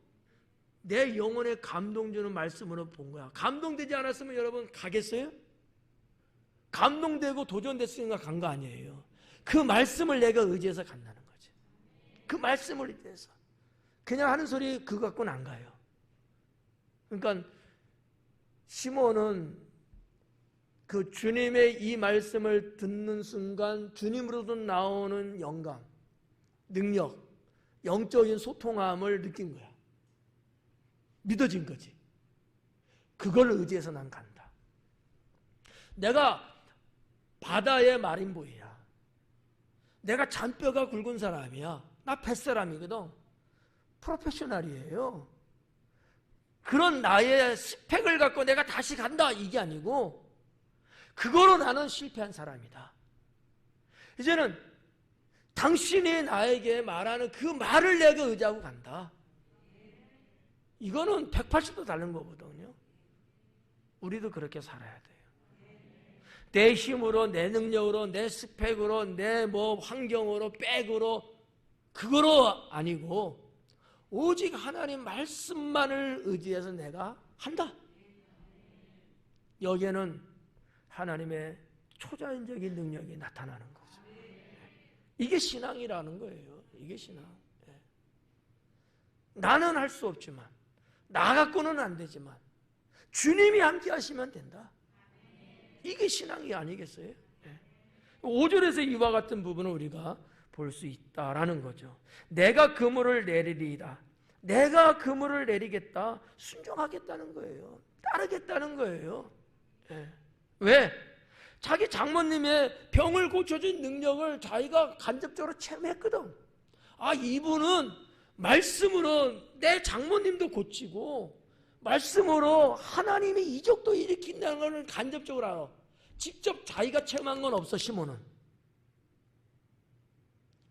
Speaker 1: 내 영혼에 감동 주는 말씀으로 본 거야. 감동되지 않았으면 여러분 가겠어요? 감동되고 도전됐으니까 간 거 아니에요. 그 말씀을 내가 의지해서 간다는 거지. 그 말씀을 의지해서. 그냥 하는 소리 그거 갖고는 안 가요. 그러니까 시몬은 그 주님의 이 말씀을 듣는 순간 주님으로부터 나오는 영감, 능력, 영적인 소통함을 느낀 거야. 믿어진 거지. 그걸 의지해서 난 간다. 내가 바다의 마린보이야. 내가 잔뼈가 굵은 사람이야. 나 뱃사람이거든. 프로페셔널이에요. 그런 나의 스펙을 갖고 내가 다시 간다 이게 아니고 그거로 나는 실패한 사람이다. 이제는 당신이 나에게 말하는 그 말을 내가 의지하고 간다. 이거는 180도 다른 거거든요. 우리도 그렇게 살아야 돼요. 내 힘으로, 내 능력으로, 내 스펙으로, 내 환경으로, 백으로 그거로 아니고 오직 하나님 말씀만을 의지해서 내가 한다. 여기에는 하나님의 초자연적인 능력이 나타나는 거죠. 이게 신앙이라는 거예요. 이게 신앙. 나는 할 수 없지만 나 갖고는 안 되지만 주님이 함께 하시면 된다. 이게 신앙이 아니겠어요? 5절에서 이와 같은 부분을 우리가 볼 수 있다라는 거죠. 내가 그물을 내리리이다. 내가 그물을 내리겠다. 순종하겠다는 거예요. 따르겠다는 거예요. 왜? 자기 장모님의 병을 고쳐준 능력을 자기가 간접적으로 체험했거든. 아, 이분은 말씀으로 내 장모님도 고치고 말씀으로 하나님이 이적도 일으킨다는 것을 간접적으로 알아. 직접 자기가 체험한 건 없어. 시몬은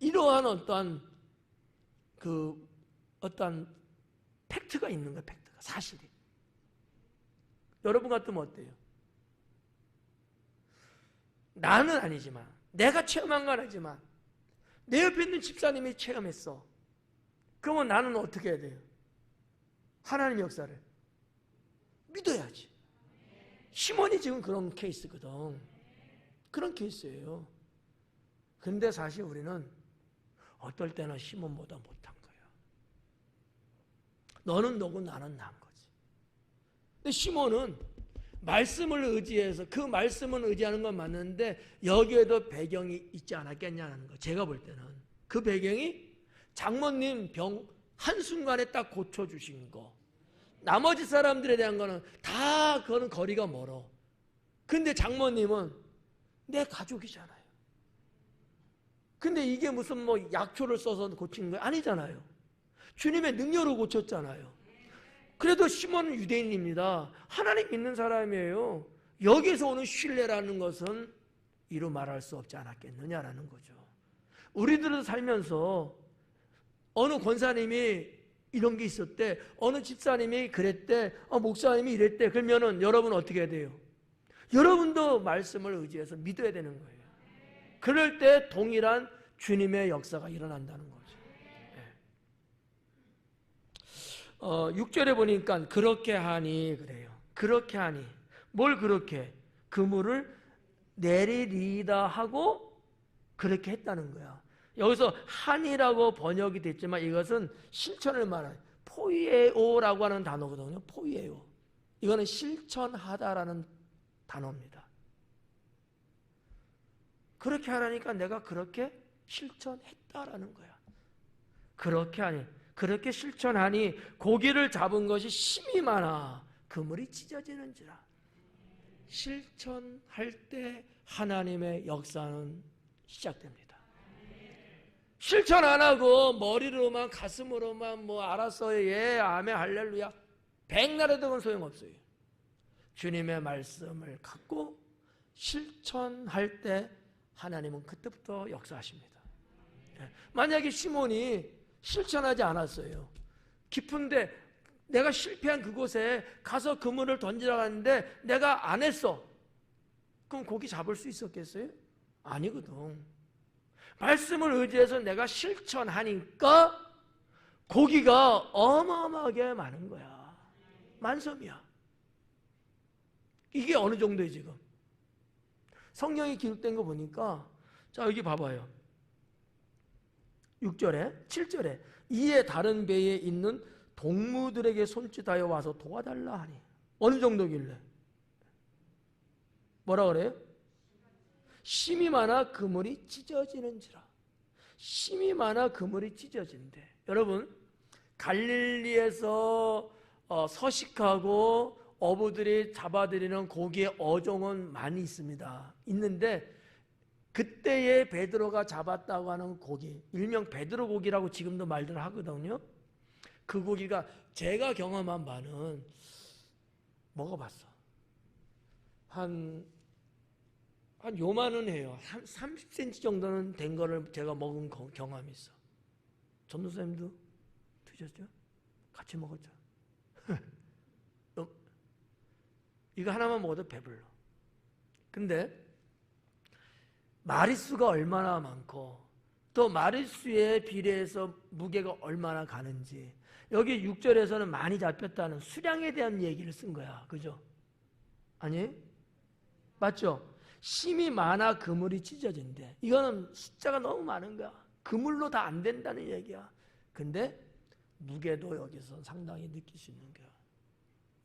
Speaker 1: 이러한 어떤 팩트가 있는 거야. 팩트가 사실이. 여러분 같으면 어때요? 나는 아니지만 내가 체험한 건 아니지만 내 옆에 있는 집사님이 체험했어. 그러면 나는 어떻게 해야 돼요? 하나님의 역사를 믿어야지. 시몬이 지금 그런 케이스거든. 그런 케이스예요. 근데 사실 우리는 어떨 때는 시몬보다 못한 거야. 너는 너고 나는 난 거지. 근데 시몬은 말씀을 의지해서 그 말씀을 의지하는 건 맞는데 여기에도 배경이 있지 않았겠냐는 거. 제가 볼 때는 그 배경이 장모님 병 한순간에 딱 고쳐주신 거. 나머지 사람들에 대한 거는 다 그거는 거리가 멀어. 근데 장모님은 내 가족이잖아요. 근데 이게 무슨 약초를 써서 고친 거 아니잖아요. 주님의 능력으로 고쳤잖아요. 그래도 시몬은 유대인입니다. 하나님 믿는 사람이에요. 여기서 오는 신뢰라는 것은 이루 말할 수 없지 않았겠느냐라는 거죠. 우리들은 살면서 어느 권사님이 이런 게 있었대, 어느 집사님이 그랬대, 목사님이 이랬대. 그러면은 여러분 어떻게 해야 돼요? 여러분도 말씀을 의지해서 믿어야 되는 거예요. 그럴 때 동일한 주님의 역사가 일어난다는 거죠. 6절에 보니까 그렇게 하니 그래요. 그렇게 하니 뭘 그렇게? 그물을 내리리다 하고 그렇게 했다는 거야. 여기서 한이라고 번역이 됐지만 이것은 실천을 말하는 포이에오라고 하는 단어거든요. 포이에오. 이거는 실천하다라는 단어입니다. 그렇게 하라니까 내가 그렇게 실천했다라는 거야. 그렇게 하니, 그렇게 실천하니 고기를 잡은 것이 심이 많아 그물이 찢어지는지라. 실천할 때 하나님의 역사는 시작됩니다. 실천 안 하고 머리로만 가슴으로만 뭐 알았어요, 예, 아멘, 할렐루야, 백날에 든 소용없어요. 주님의 말씀을 갖고 실천할 때 하나님은 그때부터 역사하십니다. 만약에 시몬이 실천하지 않았어요. 깊은데 내가 실패한 그곳에 가서 그물을 던지러 갔는데 내가 안 했어. 그럼 고기 잡을 수 있었겠어요? 아니거든. 말씀을 의지해서 내가 실천하니까 고기가 어마어마하게 많은 거야. 만섬이야. 이게 어느 정도예요 지금? 성경이 기록된 거 보니까 자 여기 봐봐요. 6절에 7절에 이에 다른 배에 있는 동무들에게 손짓하여 와서 도와달라 하니 어느 정도길래? 뭐라 그래요? 심이 많아 그물이 찢어지는지라. 심이 많아 그물이 찢어진대. 여러분 갈릴리에서 서식하고 어부들이 잡아들이는 고기의 어종은 많이 있습니다. 있는데 그때의 베드로가 잡았다고 하는 고기, 일명 베드로 고기라고 지금도 말들 하거든요. 그 고기가 제가 경험한 바는 먹어봤어. 한 요만은 해요. 한 30cm 정도는 된 거를 제가 먹은 경험이 있어. 전도사님도 드셨죠? 같이 먹었죠? 이거 하나만 먹어도 배불러. 근데 마리수가 얼마나 많고 또 마리수에 비례해서 무게가 얼마나 가는지 여기 6절에서는 많이 잡혔다는 수량에 대한 얘기를 쓴 거야. 그죠? 아니? 맞죠? 심이 많아 그물이 찢어진대. 이거는 숫자가 너무 많은 거야. 그물로 다 안 된다는 얘기야. 근데 무게도 여기서 상당히 느낄 수 있는 거야.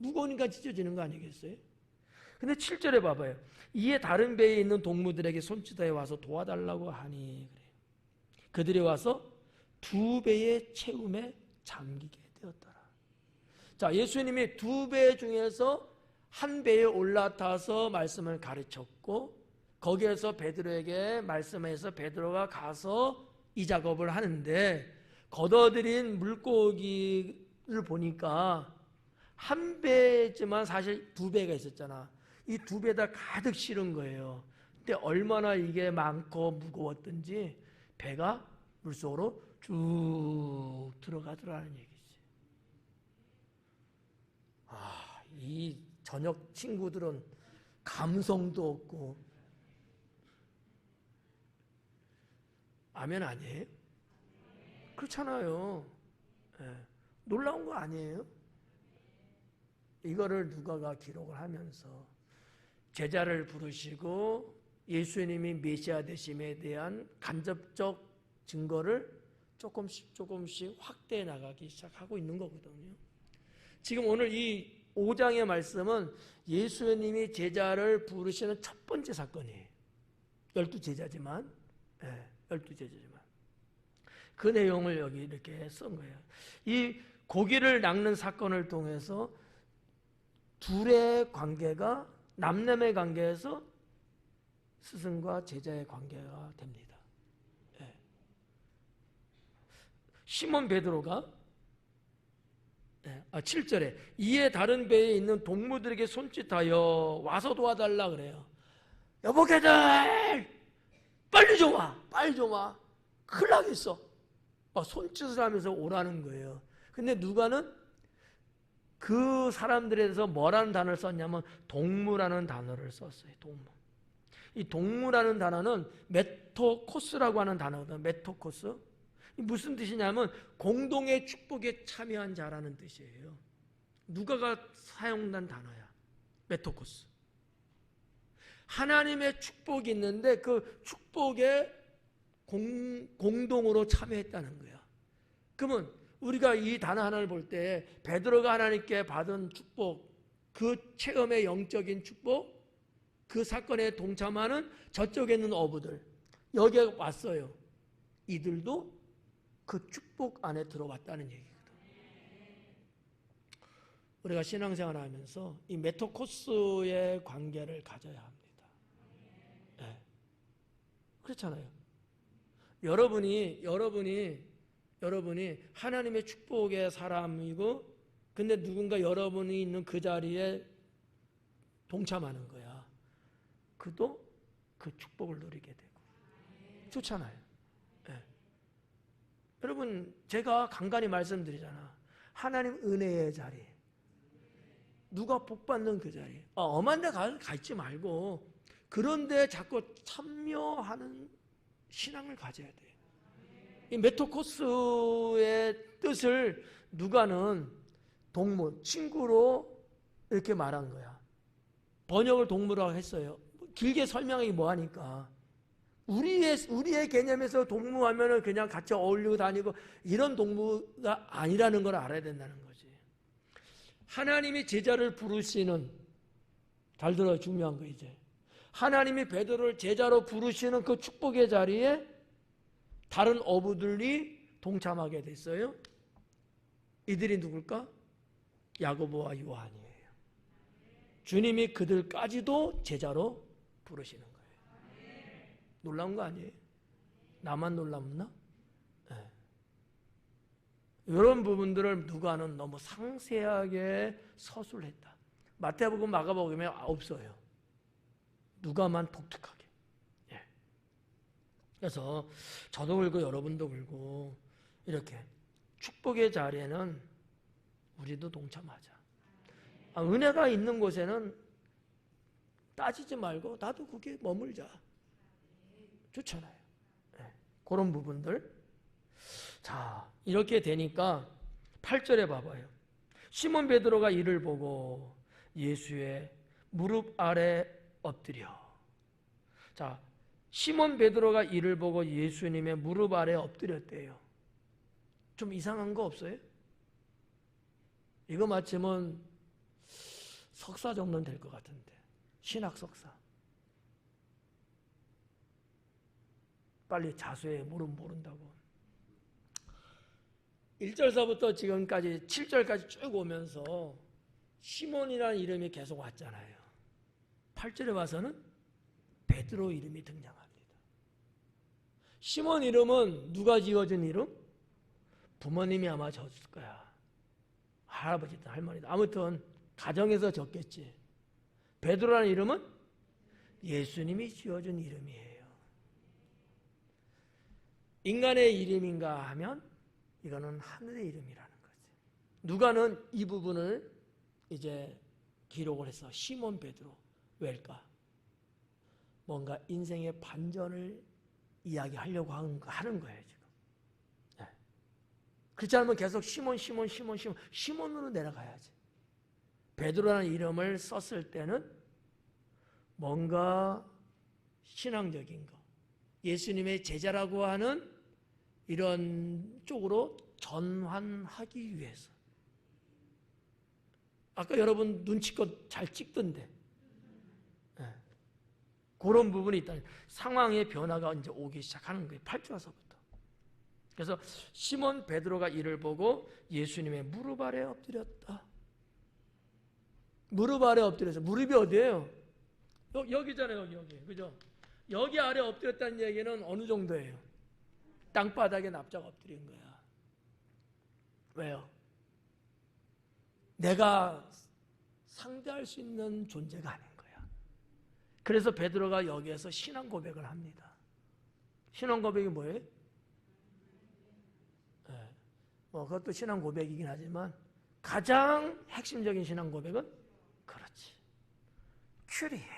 Speaker 1: 무거우니까 찢어지는 거 아니겠어요? 근데 7절에 봐봐요. 이에 다른 배에 있는 동무들에게 손짓하여 와서 도와달라고 하니 그래요. 그들이 와서 두 배의 채움에 잠기게 되었더라. 자, 예수님이 두 배 중에서 한 배에 올라타서 말씀을 가르쳤고 거기에서 베드로에게 말씀해서 베드로가 가서 이 작업을 하는데 걷어들인 물고기를 보니까 한 배지만 사실 두 배가 있었잖아. 이 두 배 다 가득 실은 거예요. 근데 얼마나 이게 많고 무거웠던지 배가 물속으로 쭉 들어가더라는 얘기지. 이 저녁 친구들은 감성도 없고 아멘 아니에요? 그렇잖아요. 네. 놀라운 거 아니에요? 이거를 누가가 기록을 하면서 제자를 부르시고 예수님이 메시아 되심에 대한 간접적 증거를 조금씩 확대해 나가기 시작하고 있는 거거든요. 지금 오늘 이 5장의 말씀은 예수님이 제자를 부르시는 첫 번째 사건이에요. 12제자지만 12제자지만 그 내용을 여기 이렇게 쓴 거예요. 이 고기를 낚는 사건을 통해서 둘의 관계가 남남의 관계에서 스승과 제자의 관계가 됩니다. 시몬 베드로가 7절에 이에 다른 배에 있는 동무들에게 손짓하여 와서 도와달라 그래요. 여보 걔들 빨리 좀 와, 빨리 좀 와. 큰일 나겠어. 손짓을 하면서 오라는 거예요. 근데 누가는 그 사람들에 대해서 뭐라는 단어를 썼냐면 동무라는 단어를 썼어요. 동무. 이 동무라는 단어는 메토코스라고 하는 단어거든요. 메토코스. 무슨 뜻이냐면 공동의 축복에 참여한 자라는 뜻이에요. 누가가 사용한 단어야. 메토코스. 하나님의 축복이 있는데 그 축복에 공동으로 참여했다는 거야. 그러면 우리가 이 단어 하나를 볼 때 베드로가 하나님께 받은 축복, 그 체험의 영적인 축복, 그 사건에 동참하는 저쪽에 있는 어부들 여기에 왔어요. 이들도 그 축복 안에 들어왔다는 얘기거든. 우리가 신앙생활을 하면서 이 메토코스의 관계를 가져야 합니다. 네. 그렇잖아요. 여러분이 하나님의 축복의 사람이고, 근데 누군가 여러분이 있는 그 자리에 동참하는 거야. 그도 그 축복을 누리게 되고. 좋잖아요. 네. 여러분, 제가 간간히 말씀드리잖아. 하나님 은혜의 자리. 누가 복 받는 그 자리. 엄한 데 가 있지 말고, 그런데 자꾸 참여하는 신앙을 가져야 돼. 이 메토코스의 뜻을 누가는 동물, 친구로 이렇게 말한 거야. 번역을 동물이라고 했어요. 길게 설명하기 뭐하니까. 우리의 개념에서 동무하면은 그냥 같이 어울리고 다니고 이런 동무가 아니라는 걸 알아야 된다는 거지. 하나님이 제자를 부르시는, 잘 들어요, 중요한 거 이제. 하나님이 베드로를 제자로 부르시는 그 축복의 자리에 다른 어부들이 동참하게 됐어요. 이들이 누굴까? 야고보와 요한이에요. 주님이 그들까지도 제자로 부르시는 거예요. 놀라운 거 아니에요? 나만 놀랍나? 네. 이런 부분들을 누가는 너무 상세하게 서술을 했다. 마태복음, 마가복음에 없어요. 누가만 독특하게. 예. 그래서 저도 그렇고 여러분도 그렇고 이렇게 축복의 자리에는 우리도 동참하자. 은혜가 있는 곳에는 따지지 말고 나도 거기에 머물자. 좋잖아요. 네. 그런 부분들. 자, 이렇게 되니까 8절에 봐봐요. 시몬 베드로가 이를 보고 예수의 무릎 아래 엎드려. 자, 시몬 베드로가 이를 보고 예수님의 무릎 아래 엎드렸대요. 좀 이상한 거 없어요? 이거 맞추면 석사 정도는 될 것 같은데. 신학 석사. 빨리 자수해. 모른다고. 1절서부터 지금까지 7절까지 쭉 오면서 시몬이라는 이름이 계속 왔잖아요. 8절에 와서는 베드로 이름이 등장합니다. 시몬 이름은 누가 지어준 이름? 부모님이 아마 졌을 거야. 할아버지든 할머니든. 아무튼 가정에서 졌겠지. 베드로라는 이름은 예수님이 지어준 이름이에요. 인간의 이름인가 하면 이거는 하늘의 이름이라는 거지. 누가는 이 부분을 이제 기록을 해서 시몬 베드로. 왜일까? 뭔가 인생의 반전을 이야기하려고 하는 거예요, 지금. 네. 그렇지 않으면 계속 시몬으로 내려가야지. 베드로라는 이름을 썼을 때는 뭔가 신앙적인 거, 예수님의 제자라고 하는 이런 쪽으로 전환하기 위해서. 아까 여러분 눈치껏 잘 찍던데. 네. 그런 부분이 있다. 상황의 변화가 이제 오기 시작하는 거예요. 8절서부터. 그래서 시몬 베드로가 이를 보고 예수님의 무릎 아래 엎드렸다. 무릎 아래 엎드려서. 무릎이 어디예요? 여기잖아요, 여기. 그죠? 여기 아래 엎드렸다는 얘기는 어느 정도예요? 땅바닥에 납작 엎드린 거야. 왜요? 내가 상대할 수 있는 존재가 아닌 거야. 그래서 베드로가 여기에서 신앙 고백을 합니다. 신앙 고백이 뭐예요? 네. 그것도 신앙 고백이긴 하지만 가장 핵심적인 신앙 고백은 그렇지. 큐리에.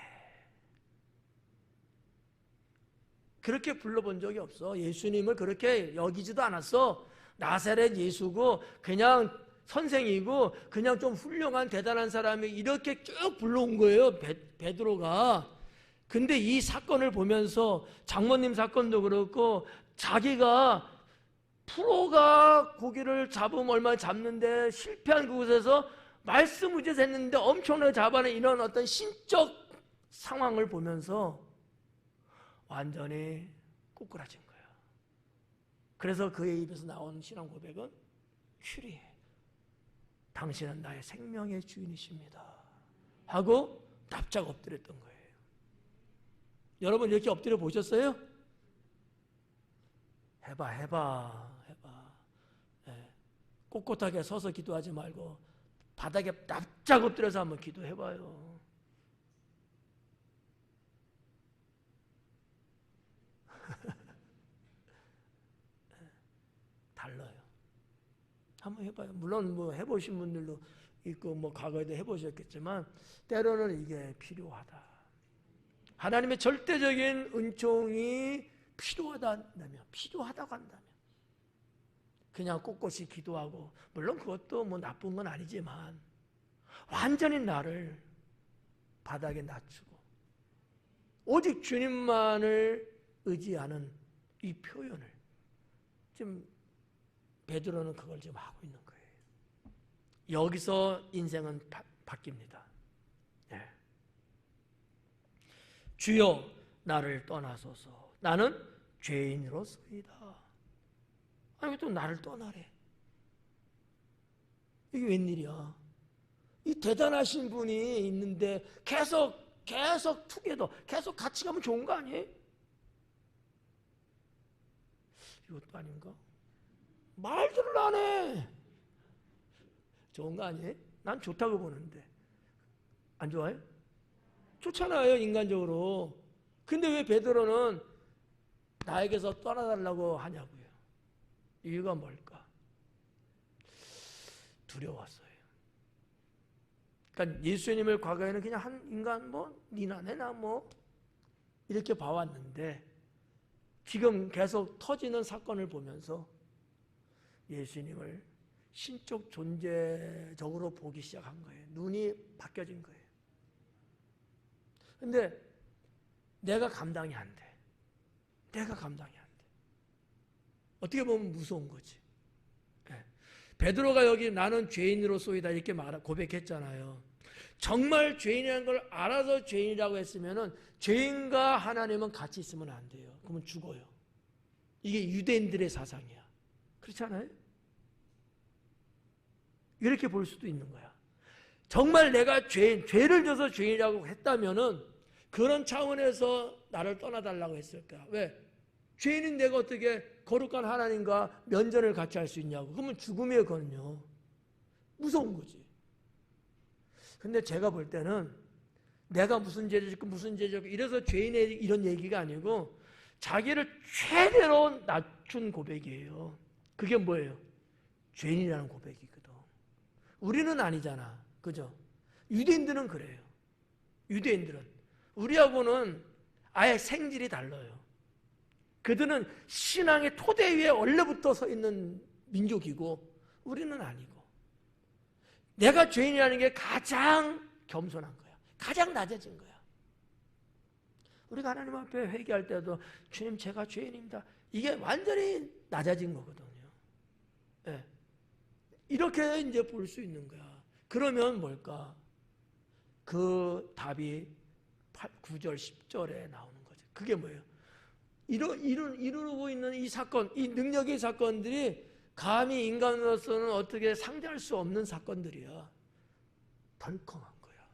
Speaker 1: 그렇게 불러본 적이 없어. 예수님을 그렇게 여기지도 않았어. 나사렛 예수고 그냥 선생이고 그냥 좀 훌륭한 대단한 사람이 이렇게 쭉 불러온 거예요. 베드로가. 근데 이 사건을 보면서 장모님 사건도 그렇고 자기가 프로가 고기를 잡으면 얼마나 잡는데 실패한 그곳에서 말씀 의지해서 했는데 엄청나게 잡아낸 이런 어떤 신적 상황을 보면서 완전히 꼬꾸라진 거야. 그래서 그의 입에서 나온 신앙 고백은 큐리해. 당신은 나의 생명의 주인이십니다 하고 납작 엎드렸던 거예요. 여러분 이렇게 엎드려 보셨어요? 해봐. 꼿꼿하게 서서 기도하지 말고 바닥에 납작 엎드려서 한번 기도해봐요. 달라요. 한번 해봐요. 물론 뭐 해보신 분들도 있고 뭐 과거에도 해보셨겠지만 때로는 이게 필요하다. 하나님의 절대적인 은총이 필요하다고 한다면 그냥 꼿꼿이 기도하고, 물론 그것도 뭐 나쁜 건 아니지만 완전히 나를 바닥에 낮추고 오직 주님만을 의지하는 이 표현을 지금 베드로는 그걸 지금 하고 있는 거예요. 여기서 인생은 바뀝니다. 네. 주여 나를 떠나소서 나는 죄인으로소이다. 아니 또 나를 떠나래. 이게 웬일이야. 이 대단하신 분이 있는데 계속 투게더 계속 같이 가면 좋은 거 아니에요? 이것도 아닌가? 말들을 안 해. 좋은 거 아니에요? 난 좋다고 보는데. 안 좋아요? 좋잖아요, 인간적으로. 근데 왜 베드로는 나에게서 떠나달라고 하냐고요. 이유가 뭘까? 두려웠어요. 그러니까 예수님을 과거에는 그냥 한 인간 니나 내나 이렇게 봐왔는데 지금 계속 터지는 사건을 보면서 예수님을 신적 존재적으로 보기 시작한 거예요. 눈이 바뀌어진 거예요. 근데 내가 감당이 안 돼. 어떻게 보면 무서운 거지. 베드로가 여기 나는 죄인으로소이다 이렇게 고백했잖아요. 정말 죄인이라는 걸 알아서 죄인이라고 했으면은 죄인과 하나님은 같이 있으면 안 돼요. 그러면 죽어요. 이게 유대인들의 사상이야. 그렇지 않아요? 이렇게 볼 수도 있는 거야. 정말 내가 죄를 져서 죄인이라고 했다면은 그런 차원에서 나를 떠나달라고 했을까? 왜? 죄인인 내가 어떻게 거룩한 하나님과 면전을 같이 할 수 있냐고. 그러면 죽음이에요, 그건요. 무서운 거지. 근데 제가 볼 때는 내가 무슨 죄를 짓고 무슨 죄를 짓고 이래서 죄인의 이런 얘기가 아니고 자기를 최대로 낮춘 고백이에요. 그게 뭐예요? 죄인이라는 고백이거든. 우리는 아니잖아. 그죠? 유대인들은 그래요. 유대인들은. 우리하고는 아예 생질이 달라요. 그들은 신앙의 토대 위에 원래부터 서 있는 민족이고 우리는 아니고 내가 죄인이라는 게 가장 겸손한 거야. 가장 낮아진 거야. 우리가 하나님 앞에 회개할 때도 주님 제가 죄인입니다. 이게 완전히 낮아진 거거든요. 네. 이렇게 이제 볼 수 있는 거야. 그러면 뭘까? 그 답이 9절 10절에 나오는 거죠. 그게 뭐예요? 이루고 있는 이 사건, 이 능력의 사건들이 감히 인간으로서는 어떻게 상대할 수 없는 사건들이야. 덜컹한 거야.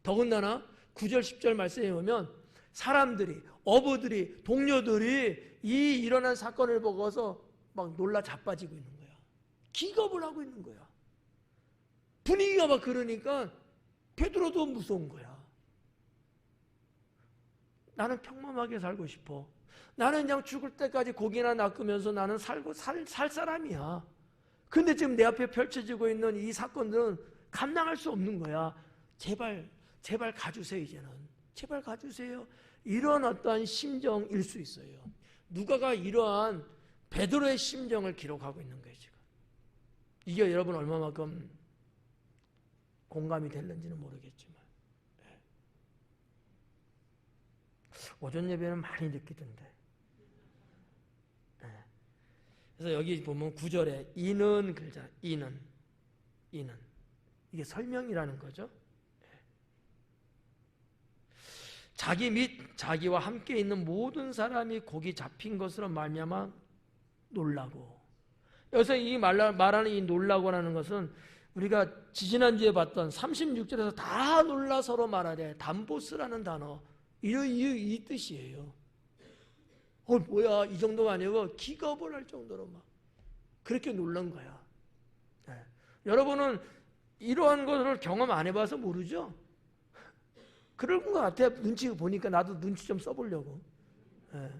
Speaker 1: 더군다나 9절 10절 말씀에 보면 사람들이, 어부들이, 동료들이 이 일어난 사건을 보고서 막 놀라 자빠지고 있는 거야. 기겁을 하고 있는 거야. 분위기가 막 그러니까 베드로도 무서운 거야. 나는 평범하게 살고 싶어. 나는 그냥 죽을 때까지 고기나 낚으면서 나는 살 사람이야. 근데 지금 내 앞에 펼쳐지고 있는 이 사건들은 감당할 수 없는 거야. 제발 가주세요, 이제는. 제발 가주세요. 이런 어떤 심정일 수 있어요. 누가가 이러한 베드로의 심정을 기록하고 있는 거예요, 지금. 이게 여러분 얼마만큼 공감이 될는지는 모르겠지만. 오전 예배는 많이 느끼던데. 그래서 여기 보면 9절에 이는 그러잖아. 이는 이게 설명이라는 거죠. 자기 및 자기와 함께 있는 모든 사람이 고기 잡힌 것으로 말미암아 놀라고. 여기서 이 말하는 이 놀라고라는 것은 우리가 지지난주에 봤던 36절에서 다 놀라 서로 말하되 담보스라는 단어, 이 뜻이에요. 뭐야, 이 정도가 아니고 기겁을 할 정도로 막 그렇게 놀란 거야. 네. 여러분은 이러한 것을 경험 안 해봐서 모르죠? 그런 것 같아. 눈치 보니까 나도 눈치 좀 써보려고. 네.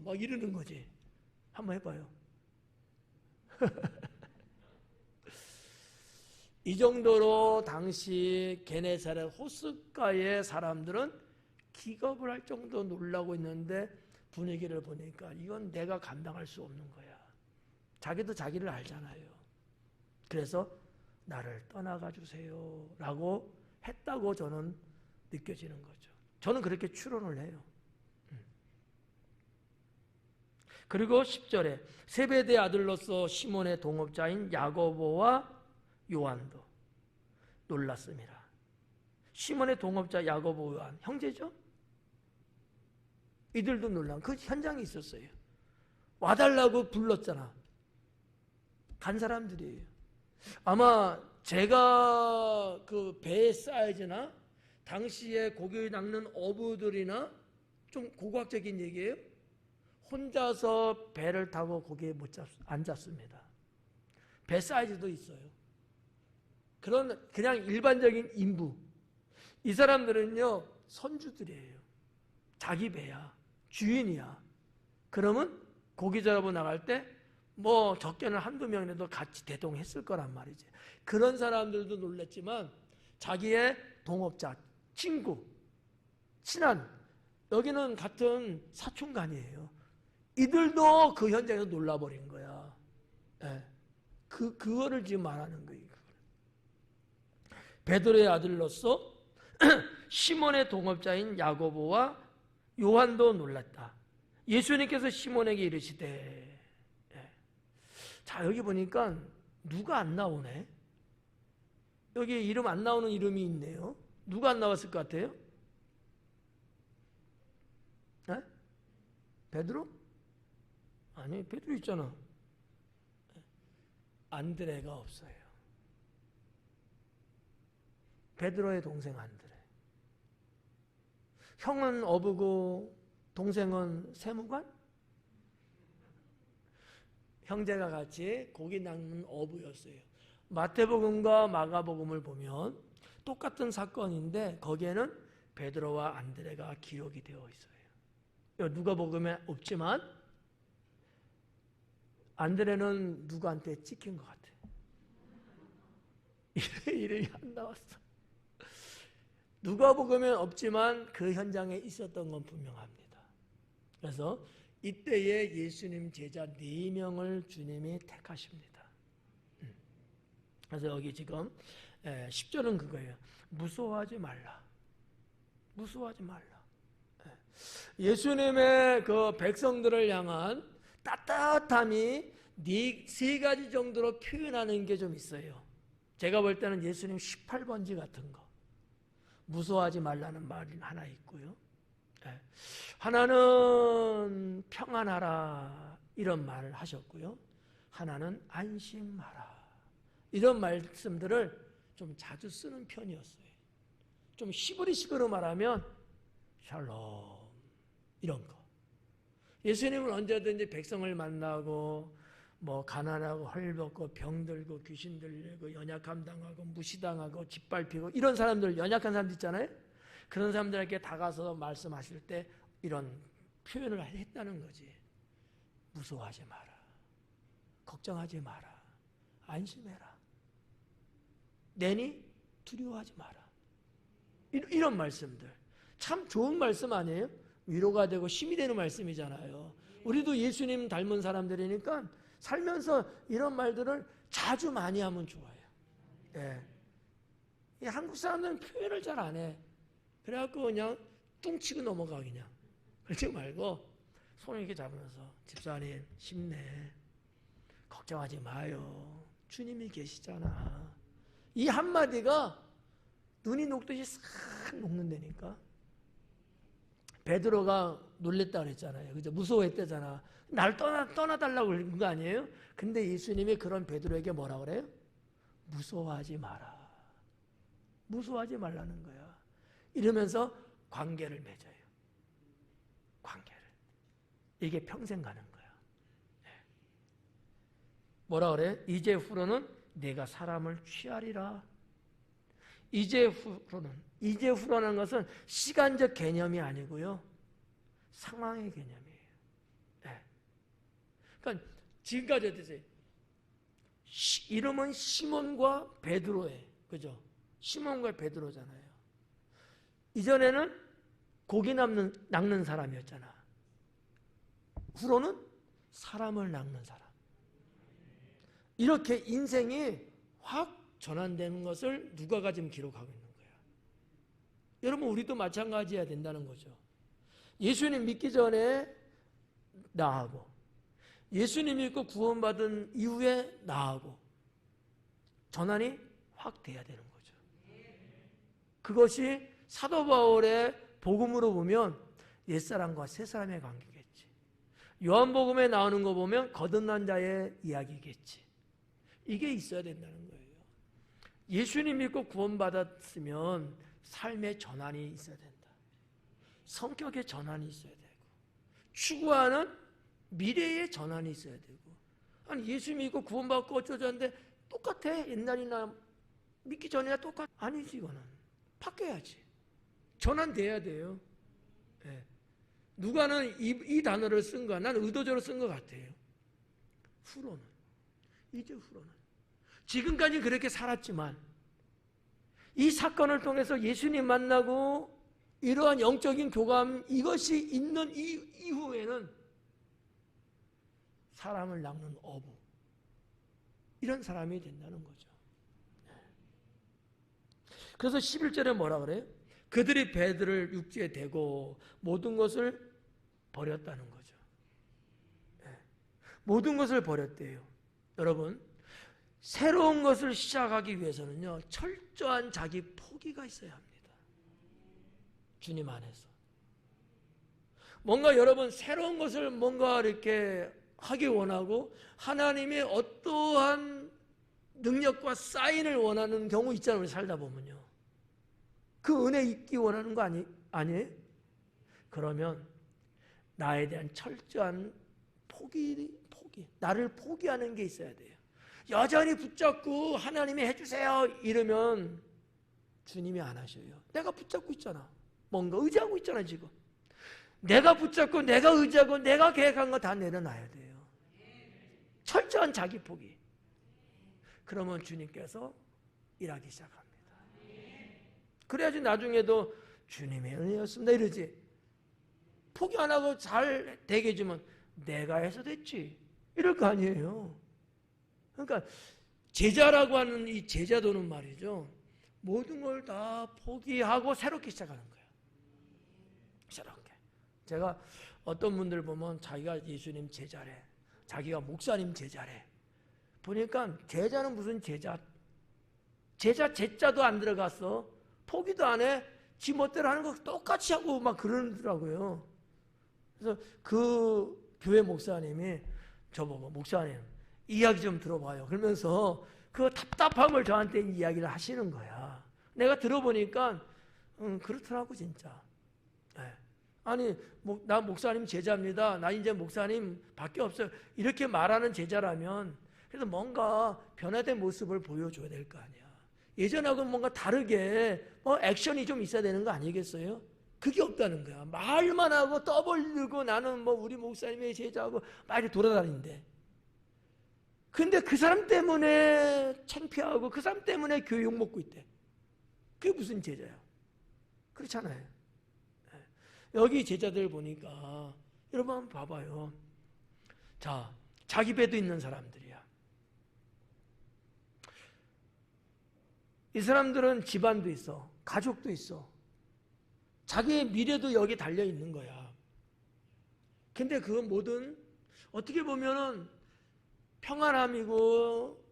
Speaker 1: 막 이러는 거지. 한번 해봐요. 이 정도로 당시 게네사렛 호숫가의 사람들은 기겁을 할 정도 놀라고 있는데 분위기를 보니까 이건 내가 감당할 수 없는 거야. 자기도 자기를 알잖아요. 그래서 나를 떠나가 주세요 라고 했다고 저는 느껴지는 거죠. 저는 그렇게 추론을 해요. 그리고 10절에 세베대의 아들로서 시몬의 동업자인 야고보와 요한도 놀랐습니다. 시몬의 동업자 야고보, 요한 형제죠? 이들도 놀란 그 현장에 있었어요. 와달라고 불렀잖아. 간 사람들이에요. 아마 제가 그 배의 사이즈나 당시에 고기 낚는 어부들이나 좀 고고학적인 얘기예요. 혼자서 배를 타고 거기에 안 잡습니다. 배 사이즈도 있어요. 그냥 일반적인 인부. 이 사람들은요, 선주들이에요. 자기 배야. 주인이야. 그러면 고기 잡으러 나갈 때 뭐 적게는 한두 명이라도 같이 대동했을 거란 말이지. 그런 사람들도 놀랐지만 자기의 동업자, 친구, 친한, 여기는 같은 사촌간이에요. 이들도 그 현장에서 놀라버린 거야. 네. 그거를 지금 말하는 거예요. 베드로의 아들로서 시몬의 동업자인 야고보와 요한도 놀랐다. 예수님께서 시몬에게 이르시되, 자, 여기 보니까 누가 안 나오네? 여기 이름 안 나오는 이름이 있네요. 누가 안 나왔을 것 같아요? 네? 베드로? 아니, 베드로 있잖아. 안드레가 없어요. 베드로의 동생 안드레. 형은 어부고 동생은 세무관? 형제가 같이 고기 낚는 어부였어요. 마태복음과 마가복음을 보면 똑같은 사건인데 거기에는 베드로와 안드레가 기록이 되어 있어요. 누가복음에 없지만 안드레는 누구한테 찍힌 것 같아. 이름이 안 나왔어. 누가복음에 없지만 그 현장에 있었던 건 분명합니다. 그래서 이때에 예수님 제자 4명을 주님이 택하십니다. 그래서 여기 지금 10절은 그거예요. 무서워하지 말라. 무서워하지 말라. 예수님의 그 백성들을 향한 따뜻함이 3가지 정도로 표현하는 게 좀 있어요. 제가 볼 때는 예수님 18번지 같은 거. 무서워하지 말라는 말이 하나 있고요. 하나는 평안하라 이런 말을 하셨고요. 하나는 안심하라 이런 말씀들을 좀 자주 쓰는 편이었어요. 좀 시그리식으로 말하면 샬롬 이런 거. 예수님은 언제든지 백성을 만나고 뭐 가난하고 헐벗고 병들고 귀신 들리고 연약함 당하고 무시당하고 짓밟히고 이런 사람들, 연약한 사람들 있잖아요. 그런 사람들에게 다가서 말씀하실 때 이런 표현을 했다는 거지. 무서워하지 마라. 걱정하지 마라. 안심해라. 내니 두려워하지 마라. 이런 말씀들. 참 좋은 말씀 아니에요? 위로가 되고 힘이 되는 말씀이잖아요. 우리도 예수님 닮은 사람들이니까 살면서 이런 말들을 자주 많이 하면 좋아요. 이 한국 사람들은 표현을 잘 안 해. 그래갖고 그냥 뚱치고 넘어가 그냥. 그러지 말고 손을 이렇게 잡으면서 집사님 힘내. 걱정하지 마요. 주님이 계시잖아. 이 한마디가 눈이 녹듯이 싹 녹는다니까. 베드로가 놀랬다 그랬잖아요. 그죠? 무서워했대잖아. 날 떠나달라고 그런 거 아니에요? 근데 예수님이 그런 베드로에게 뭐라 그래요? 무서워하지 마라. 무서워하지 말라는 거야. 이러면서 관계를 맺어요. 관계를. 이게 평생 가는 거야. 뭐라 그래? 이제 후로는 내가 사람을 취하리라. 이제 후로는 것은 시간적 개념이 아니고요. 상황의 개념이에요. 네. 그러니까 지금까지 어떠세요? 이름은 시몬과 베드로예요. 그죠? 시몬과 베드로잖아요. 이전에는 고기 낚는 사람이었잖아. 후로는 사람을 낚는 사람. 이렇게 인생이 확 전환되는 것을 누가가 지금 기록하고 있는 거예요. 여러분, 우리도 마찬가지여야 된다는 거죠. 예수님 믿기 전에 나하고, 예수님 믿고 구원받은 이후에 나하고 전환이 확 돼야 되는 거죠. 그것이 사도 바울의 복음으로 보면 옛사람과 새사람의 관계겠지. 요한복음에 나오는 거 보면 거듭난 자의 이야기겠지. 이게 있어야 된다는 거예요. 예수님 믿고 구원받았으면 삶의 전환이 있어야 된다. 성격의 전환이 있어야 되고, 추구하는 미래의 전환이 있어야 되고. 아니, 예수 믿고 구원받고 어쩌자는데 똑같아. 옛날이나 믿기 전이나 똑같아. 아니지, 이거는. 바뀌어야지. 전환돼야 돼요. 네. 누가는 이 단어를 쓴 거야. 나는 의도적으로 쓴 것 같아요. 후로는. 이제 후로는. 지금까지 그렇게 살았지만 이 사건을 통해서 예수님 만나고 이러한 영적인 교감, 이것이 있는 이후에는 사람을 낚는 어부, 이런 사람이 된다는 거죠. 그래서 11절에 뭐라 그래요? 그들이 배들을 육지에 대고 모든 것을 버렸다는 거죠. 모든 것을 버렸대요. 여러분, 새로운 것을 시작하기 위해서는요, 철저한 자기 포기가 있어야 합니다. 주님 안에서. 뭔가 여러분, 새로운 것을 뭔가 이렇게 하기 원하고 하나님의 어떠한 능력과 사인을 원하는 경우 있잖아요. 우리 살다 보면요. 그 은혜 있기 원하는 거 아니에요? 그러면 나에 대한 철저한 포기, 나를 포기하는 게 있어야 돼요. 여전히 붙잡고 하나님이 해주세요 이러면 주님이 안 하셔요. 내가 붙잡고 있잖아. 뭔가 의지하고 있잖아 지금. 내가 붙잡고 내가 의지하고 내가 계획한 거 다 내려놔야 돼요. 철저한 자기 포기. 그러면 주님께서 일하기 시작합니다. 그래야지 나중에도 주님의 은혜였습니다 이러지. 포기 안 하고 잘 되게 해주면 내가 해서 됐지 이럴 거 아니에요. 그러니까 제자라고 하는 이 제자도는 말이죠, 모든 걸 다 포기하고 새롭게 시작하는 거예요. 새롭게. 제가 어떤 분들 보면 자기가 예수님 제자래, 자기가 목사님 제자래. 보니까 제자는 무슨 제자 제자도 안 들어갔어. 포기도 안 해. 지 멋대로 하는 거 똑같이 하고 막 그러더라고요. 그래서 그 교회 목사님이 저보고 목사님 이야기 좀 들어봐요. 그러면서 그 답답함을 저한테 이야기를 하시는 거야. 내가 들어보니까 그렇더라고 진짜. 네. 아니 나 목사님 제자입니다. 나 이제 목사님 밖에 없어요. 이렇게 말하는 제자라면 그래서 뭔가 변화된 모습을 보여줘야 될 거 아니야. 예전하고 뭔가 다르게 액션이 좀 있어야 되는 거 아니겠어요? 그게 없다는 거야. 말만 하고 떠벌리고 나는 우리 목사님의 제자하고 많이 돌아다니는데. 근데 그 사람 때문에 창피하고 그 사람 때문에 교회 욕먹고 있대. 그게 무슨 제자야? 그렇잖아요. 여기 제자들 보니까 여러분 한번 봐봐요. 자, 자기 배도 있는 사람들이야. 이 사람들은 집안도 있어. 가족도 있어. 자기의 미래도 여기 달려 있는 거야. 근데 그건 뭐든 어떻게 보면은 평안함이고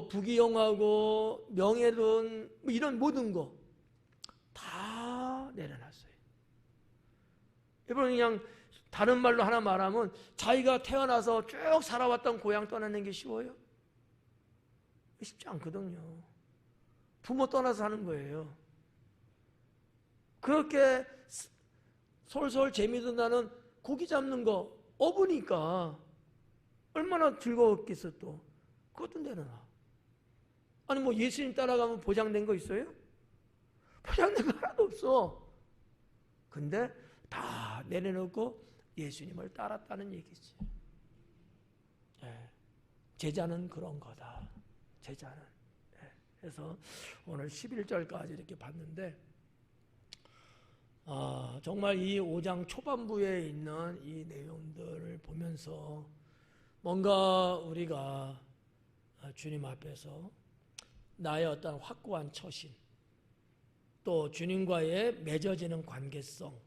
Speaker 1: 부귀영화고 명예든 이런 모든 거 다 내려놨어요. 여러분 그냥 다른 말로 하나 말하면 자기가 태어나서 쭉 살아왔던 고향 떠나는 게 쉬워요? 쉽지 않거든요. 부모 떠나서 사는 거예요. 그렇게 솔솔 재미도 나는 고기 잡는 거 어부니까 얼마나 즐거웠겠어 또. 그것도 내려놔. 아니 뭐 예수님 따라가면 보장된 거 있어요? 보장된 거 하나도 없어. 근데 다 내려놓고 예수님을 따랐다는 얘기지. 예. 제자는 그런 거다. 제자는. 예. 그래서 오늘 11절까지 이렇게 봤는데 정말 이 5장 초반부에 있는 이 내용들을 보면서 뭔가 우리가 주님 앞에서 나의 어떤 확고한 처신, 또 주님과의 맺어지는 관계성,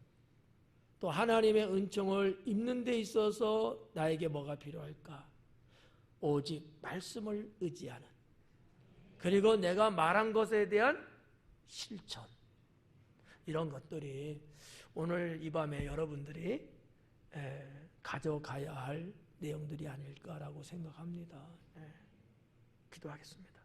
Speaker 1: 또 하나님의 은총을 입는 데 있어서 나에게 뭐가 필요할까? 오직 말씀을 의지하는, 그리고 내가 말한 것에 대한 실천, 이런 것들이 오늘 이 밤에 여러분들이 가져가야 할 내용들이 아닐까라고 생각합니다. 기도하겠습니다.